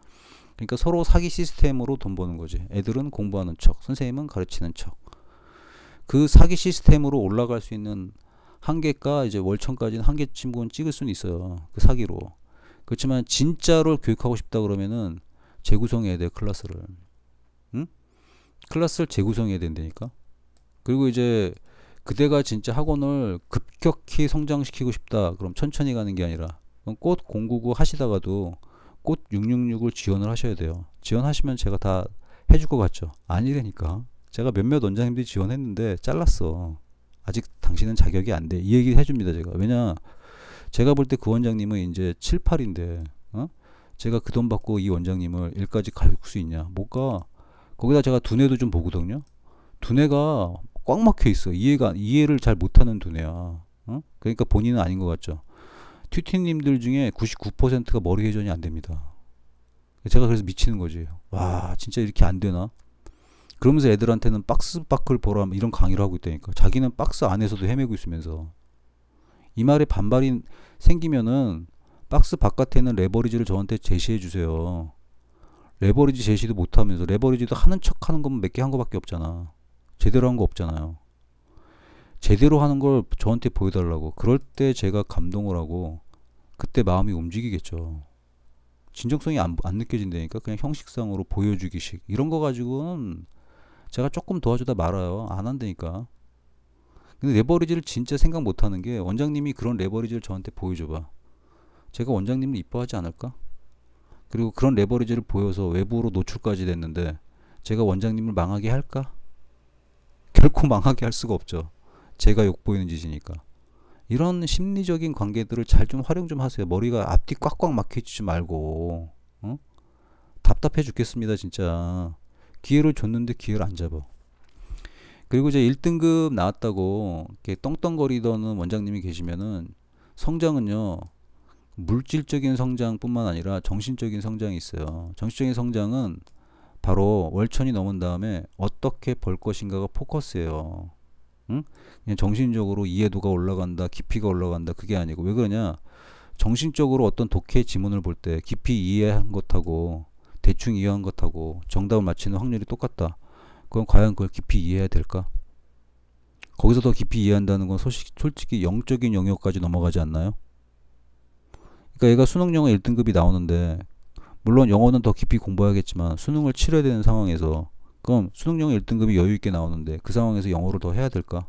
그러니까 서로 사기 시스템으로 돈 버는 거지. 애들은 공부하는 척, 선생님은 가르치는 척. 그 사기 시스템으로 올라갈 수 있는 한계가 이제 월천까지는 한계 친구는 찍을 수는 있어요. 그 사기로. 그렇지만 진짜로 교육하고 싶다 그러면은 재구성해야 돼. 클래스를. 응? 클래스를 재구성해야 된다니까. 그리고 이제 그대가 진짜 학원을 급격히 성장시키고 싶다. 그럼 천천히 가는 게 아니라 꽃 099 하시다가도 꽃 666을 지원을 하셔야 돼요. 지원하시면 제가 다 해줄 것 같죠? 아니라니까. 제가 몇몇 원장님들이 지원했는데 잘랐어. 아직 당신은 자격이 안 돼. 이 얘기 해줍니다. 제가. 왜냐 제가 볼 때 그 원장님은 이제 7, 8인데 제가 그 돈 받고 이 원장님을 일까지 갈 수 있냐? 못 가. 거기다 제가 두뇌도 좀 보거든요. 두뇌가 꽉 막혀 있어. 이해를 잘 못하는 두뇌야. 그러니까 본인은 아닌 것 같죠. 튜티님들 중에 99%가 머리 회전이 안 됩니다. 제가 그래서 미치는 거지. 와 진짜 이렇게 안 되나? 그러면서 애들한테는 박스 밖을 보라 이런 강의를 하고 있다니까. 자기는 박스 안에서도 헤매고 있으면서. 이 말에 반발이 생기면은 박스 바깥에는 레버리지를 저한테 제시해 주세요. 레버리지 제시도 못하면서 레버리지도 하는 척 하는 것만 몇 개 한 거밖에 없잖아. 제대로 한 거 없잖아요. 제대로 하는 걸 저한테 보여달라고. 그럴 때 제가 감동을 하고 그때 마음이 움직이겠죠. 진정성이 안 느껴진다니까. 그냥 형식상으로 보여주기식 이런 거 가지고는 제가 조금 도와주다 말아요. 안 한다니까. 근데 레버리지를 진짜 생각 못하는 게 원장님이 그런 레버리지를 저한테 보여줘봐. 제가 원장님을 이뻐하지 않을까? 그리고 그런 레버리지를 보여서 외부로 노출까지 됐는데 제가 원장님을 망하게 할까? 결코 망하게 할 수가 없죠. 제가 욕보이는 짓이니까. 이런 심리적인 관계들을 잘 좀 활용 좀 하세요. 머리가 앞뒤 꽉꽉 막혀있지 말고. 어? 답답해 죽겠습니다 진짜. 기회를 줬는데 기회를 안 잡아. 그리고 이제 1등급 나왔다고 이렇게 떵떵거리던 원장님이 계시면은 성장은요, 물질적인 성장뿐만 아니라 정신적인 성장이 있어요. 정신적인 성장은 바로 월천이 넘은 다음에 어떻게 벌 것인가가 포커스예요. 응? 그냥 정신적으로 이해도가 올라간다, 깊이가 올라간다, 그게 아니고. 왜 그러냐? 정신적으로 어떤 독해 지문을 볼 때 깊이 이해한 것하고 대충 이해한 것하고 정답을 맞히는 확률이 똑같다. 그럼 과연 그걸 깊이 이해해야 될까? 거기서 더 깊이 이해한다는 건 솔직히 영적인 영역까지 넘어가지 않나요? 그러니까 얘가 수능 영어 1등급이 나오는데, 물론 영어는 더 깊이 공부해야겠지만 수능을 치러야 되는 상황에서, 그럼 수능 영어 1등급이 여유 있게 나오는데 그 상황에서 영어를 더 해야 될까?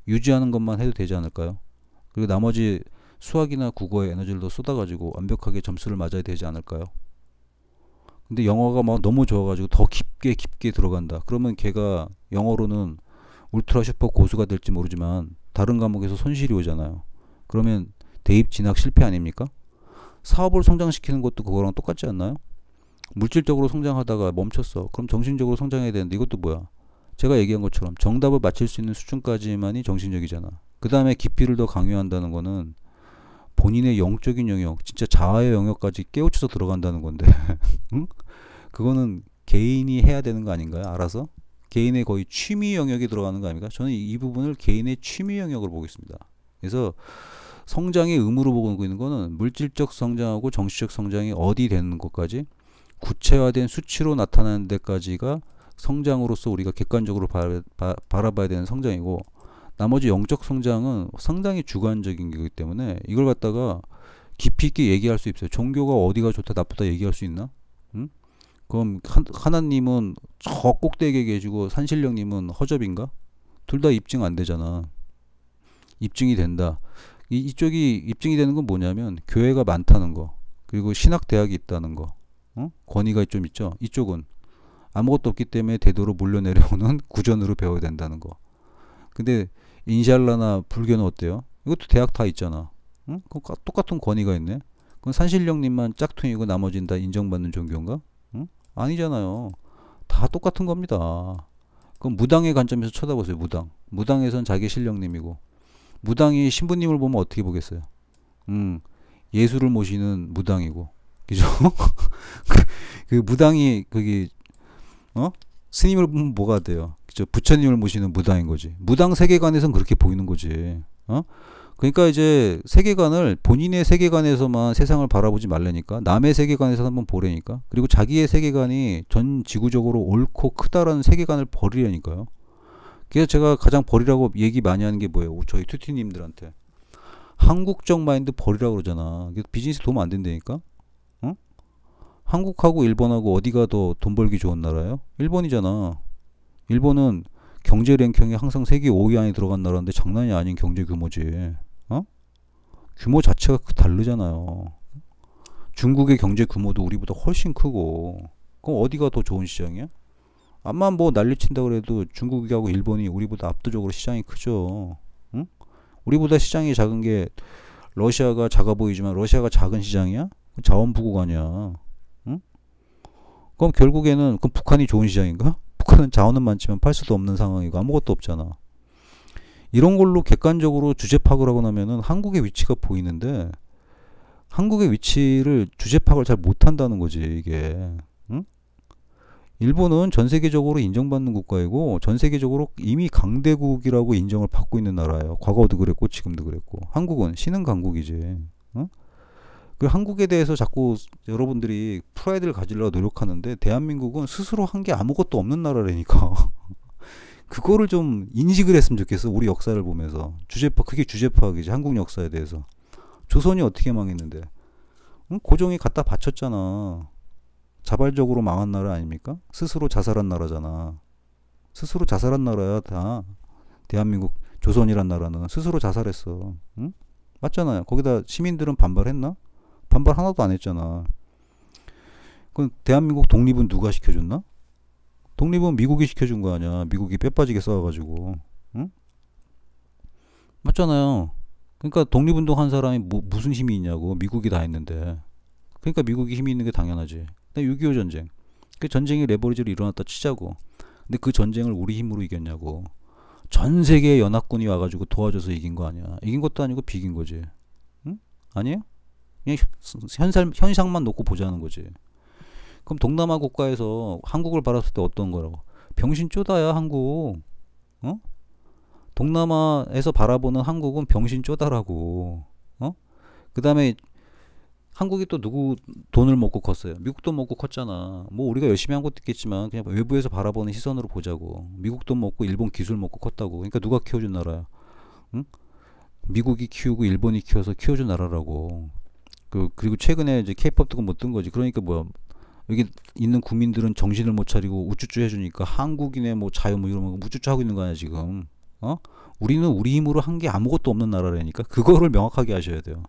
유지하는 것만 해도 되지 않을까요? 그리고 나머지 수학이나 국어에 에너지를 더 쏟아가지고 완벽하게 점수를 맞아야 되지 않을까요? 근데 영어가 막 너무 좋아가지고 더 깊게 들어간다. 그러면 걔가 영어로는 울트라 슈퍼 고수가 될지 모르지만 다른 과목에서 손실이 오잖아요. 그러면 대입 진학 실패 아닙니까? 사업을 성장시키는 것도 그거랑 똑같지 않나요? 물질적으로 성장하다가 멈췄어. 그럼 정신적으로 성장해야 되는데 이것도 뭐야? 제가 얘기한 것처럼 정답을 맞힐 수 있는 수준까지만이 정신적이잖아. 그 다음에 깊이를 더 강요한다는 거는 본인의 영적인 영역, 진짜 자아의 영역까지 깨우쳐서 들어간다는 건데 응? 그거는 개인이 해야 되는 거 아닌가요? 알아서? 개인의 거의 취미 영역에 들어가는 거 아닙니까? 저는 이 부분을 개인의 취미 영역으로 보고 있습니다. 그래서 성장의 의무로 보고 있는 거는 물질적 성장하고 정신적 성장이 어디 되는 것까지 구체화된 수치로 나타나는 데까지가 성장으로서 우리가 객관적으로 바라봐야 되는 성장이고, 나머지 영적 성장은 상당히 주관적인 거기 때문에 이걸 갖다가 깊이 있게 얘기할 수 있어요. 종교가 어디가 좋다 나쁘다 얘기할 수 있나? 응? 그럼 하나님은 저 꼭대기에 계시고 산신령님은 허접인가? 둘 다 입증 안 되잖아. 입증이 된다. 이쪽이 입증이 되는 건 뭐냐면 교회가 많다는 거, 그리고 신학대학이 있다는 거, 권위가 좀 있죠. 이쪽은 아무것도 없기 때문에 대도로 물려내려오는 구전으로 배워야 된다는 거. 근데 인샬라나 불교는 어때요? 이것도 대학 다 있잖아. 응? 똑같은 권위가 있네. 그건 산신령님만 짝퉁이고 나머지는 다 인정받는 종교인가? 응? 아니잖아요. 다 똑같은 겁니다. 그럼 무당의 관점에서 쳐다보세요. 무당에선 자기 신령님이고, 무당이 신부님을 보면 어떻게 보겠어요? 예수를 모시는 무당이고, 그죠? 그 무당이 거기 스님을 보면 뭐가 돼요? 그죠? 부처님을 모시는 무당인 거지. 무당 세계관에선 그렇게 보이는 거지. 그러니까 이제 세계관을 본인의 세계관에서만 세상을 바라보지 말라니까. 남의 세계관에서 한번 보라니까. 그리고 자기의 세계관이 전 지구적으로 옳고 크다라는 세계관을 버리라니까요. 그래서 제가 가장 버리라고 얘기 많이 하는 게 뭐예요? 저희 튜티님들한테 한국적 마인드 버리라고 그러잖아. 비즈니스 도움 안 된다니까. 한국하고 일본하고 어디가 더 돈 벌기 좋은 나라예요? 일본이잖아. 일본은 경제 랭킹에 항상 세계 5위 안에 들어간 나라인데 장난이 아닌 경제 규모지. 규모 자체가 다르잖아요. 중국의 경제 규모도 우리보다 훨씬 크고. 그럼 어디가 더 좋은 시장이야? 암만 뭐 난리친다 그래도 중국하고 일본이 우리보다 압도적으로 시장이 크죠. 응? 우리보다 시장이 작은 게 러시아가 작아 보이지만 러시아가 작은 시장이야? 자원부국 아니야. 응? 그럼 결국에는 그럼 북한이 좋은 시장인가? 북한은 자원은 많지만 팔 수도 없는 상황이고 아무것도 없잖아. 이런 걸로 객관적으로 주제 파악을 하고 나면은 한국의 위치가 보이는데 한국의 위치를 주제 파악을 잘 못한다는 거지 이게. 응? 일본은 전 세계적으로 인정받는 국가이고 전 세계적으로 이미 강대국이라고 인정을 받고 있는 나라예요. 과거도 그랬고 지금도 그랬고. 한국은 신흥 강국이지. 어? 그 한국에 대해서 자꾸 여러분들이 프라이드를 가지려고 노력하는데 대한민국은 스스로 한 게 아무것도 없는 나라라니까. 그거를 좀 인식을 했으면 좋겠어. 우리 역사를 보면서. 주제파, 그게 주제파학이지. 한국 역사에 대해서. 조선이 어떻게 망했는데. 응? 고종이 갖다 바쳤잖아. 자발적으로 망한 나라 아닙니까? 스스로 자살한 나라잖아. 스스로 자살한 나라야 다. 대한민국 조선이란 나라는 스스로 자살했어. 응? 맞잖아요. 거기다 시민들은 반발했나? 반발 하나도 안 했잖아. 그럼 대한민국 독립은 누가 시켜줬나? 독립은 미국이 시켜준 거 아니야. 미국이 빼빠지게 싸워가지고. 응? 맞잖아요. 그러니까 독립운동 한 사람이 무슨 힘이 있냐고. 미국이 다 했는데. 그러니까 미국이 힘이 있는 게 당연하지. 6.25 전쟁. 그 전쟁이 레버리지로 일어났다 치자고. 근데 그 전쟁을 우리 힘으로 이겼냐고. 전 세계 연합군이 와가지고 도와줘서 이긴 거 아니야. 이긴 것도 아니고 비긴 거지. 응? 아니에요? 그냥 현상만 놓고 보자는 거지. 그럼 동남아 국가에서 한국을 바랐을 때 어떤 거라고? 병신 쪼다야 한국. 어? 동남아에서 바라보는 한국은 병신 쪼다라고. 어? 그 다음에 한국이 또 누구 돈을 먹고 컸어요? 미국 돈 먹고 컸잖아. 뭐 우리가 열심히 한 것도 있겠지만 그냥 외부에서 바라보는 시선으로 보자고. 미국 돈 먹고 일본 기술 먹고 컸다고. 그러니까 누가 키워준 나라야? 응? 미국이 키우고 일본이 키워서 키워준 나라라고. 그리고 최근에 이제 케이팝도 못 뜬 거지. 그러니까 뭐야? 여기 있는 국민들은 정신을 못 차리고 우쭈쭈 해주니까 한국인의 뭐 자유 뭐 이러면 우쭈쭈 하고 있는 거 아니야 지금? 어? 우리는 우리 힘으로 한 게 아무것도 없는 나라라니까. 그거를 명확하게 하셔야 돼요.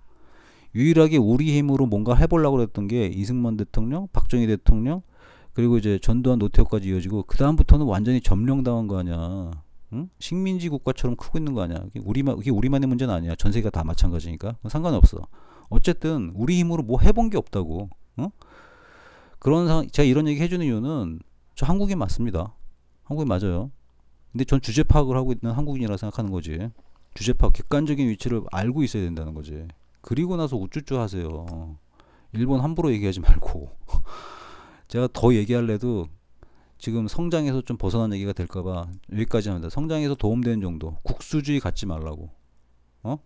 유일하게 우리 힘으로 뭔가 해보려고 그랬던 게 이승만 대통령, 박정희 대통령, 그리고 이제 전두환 노태우까지 이어지고 그 다음부터는 완전히 점령당한 거 아니야. 응? 식민지 국가처럼 크고 있는 거 아니야. 이게 우리만의 문제는 아니야. 전 세계가 다 마찬가지니까 상관없어. 어쨌든 우리 힘으로 뭐 해본 게 없다고. 어? 그런 상황, 제가 이런 얘기 해주는 이유는 저 한국인 맞습니다. 한국인 맞아요. 근데 전 주제 파악을 하고 있는 한국인이라 생각하는 거지. 주제 파악, 객관적인 위치를 알고 있어야 된다는 거지. 그리고 나서 우쭈쭈 하세요. 일본 함부로 얘기하지 말고. 제가 더 얘기할래도 지금 성장에서 좀 벗어난 얘기가 될까봐 여기까지 합니다. 성장에서 도움되는 정도. 국수주의 갖지 말라고.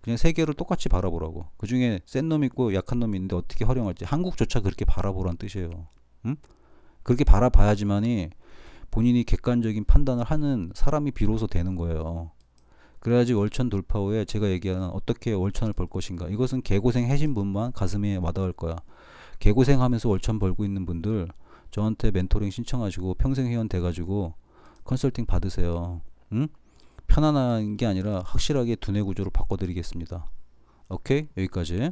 그냥 세계를 똑같이 바라보라고. 그 중에 센 놈 있고 약한 놈이 있는데 어떻게 활용할지. 한국조차 그렇게 바라보라는 뜻이에요. 응? 그렇게 바라봐야지만이 본인이 객관적인 판단을 하는 사람이 비로소 되는 거예요. 그래야지 월천 돌파 후에 제가 얘기하는 어떻게 월천을 벌 것인가. 이것은 개고생 하신 분만 가슴에 와닿을 거야. 개고생하면서 월천 벌고 있는 분들 저한테 멘토링 신청하시고 평생 회원 돼가지고 컨설팅 받으세요. 응? 편안한 게 아니라 확실하게 두뇌 구조로 바꿔드리겠습니다. 오케이? 여기까지.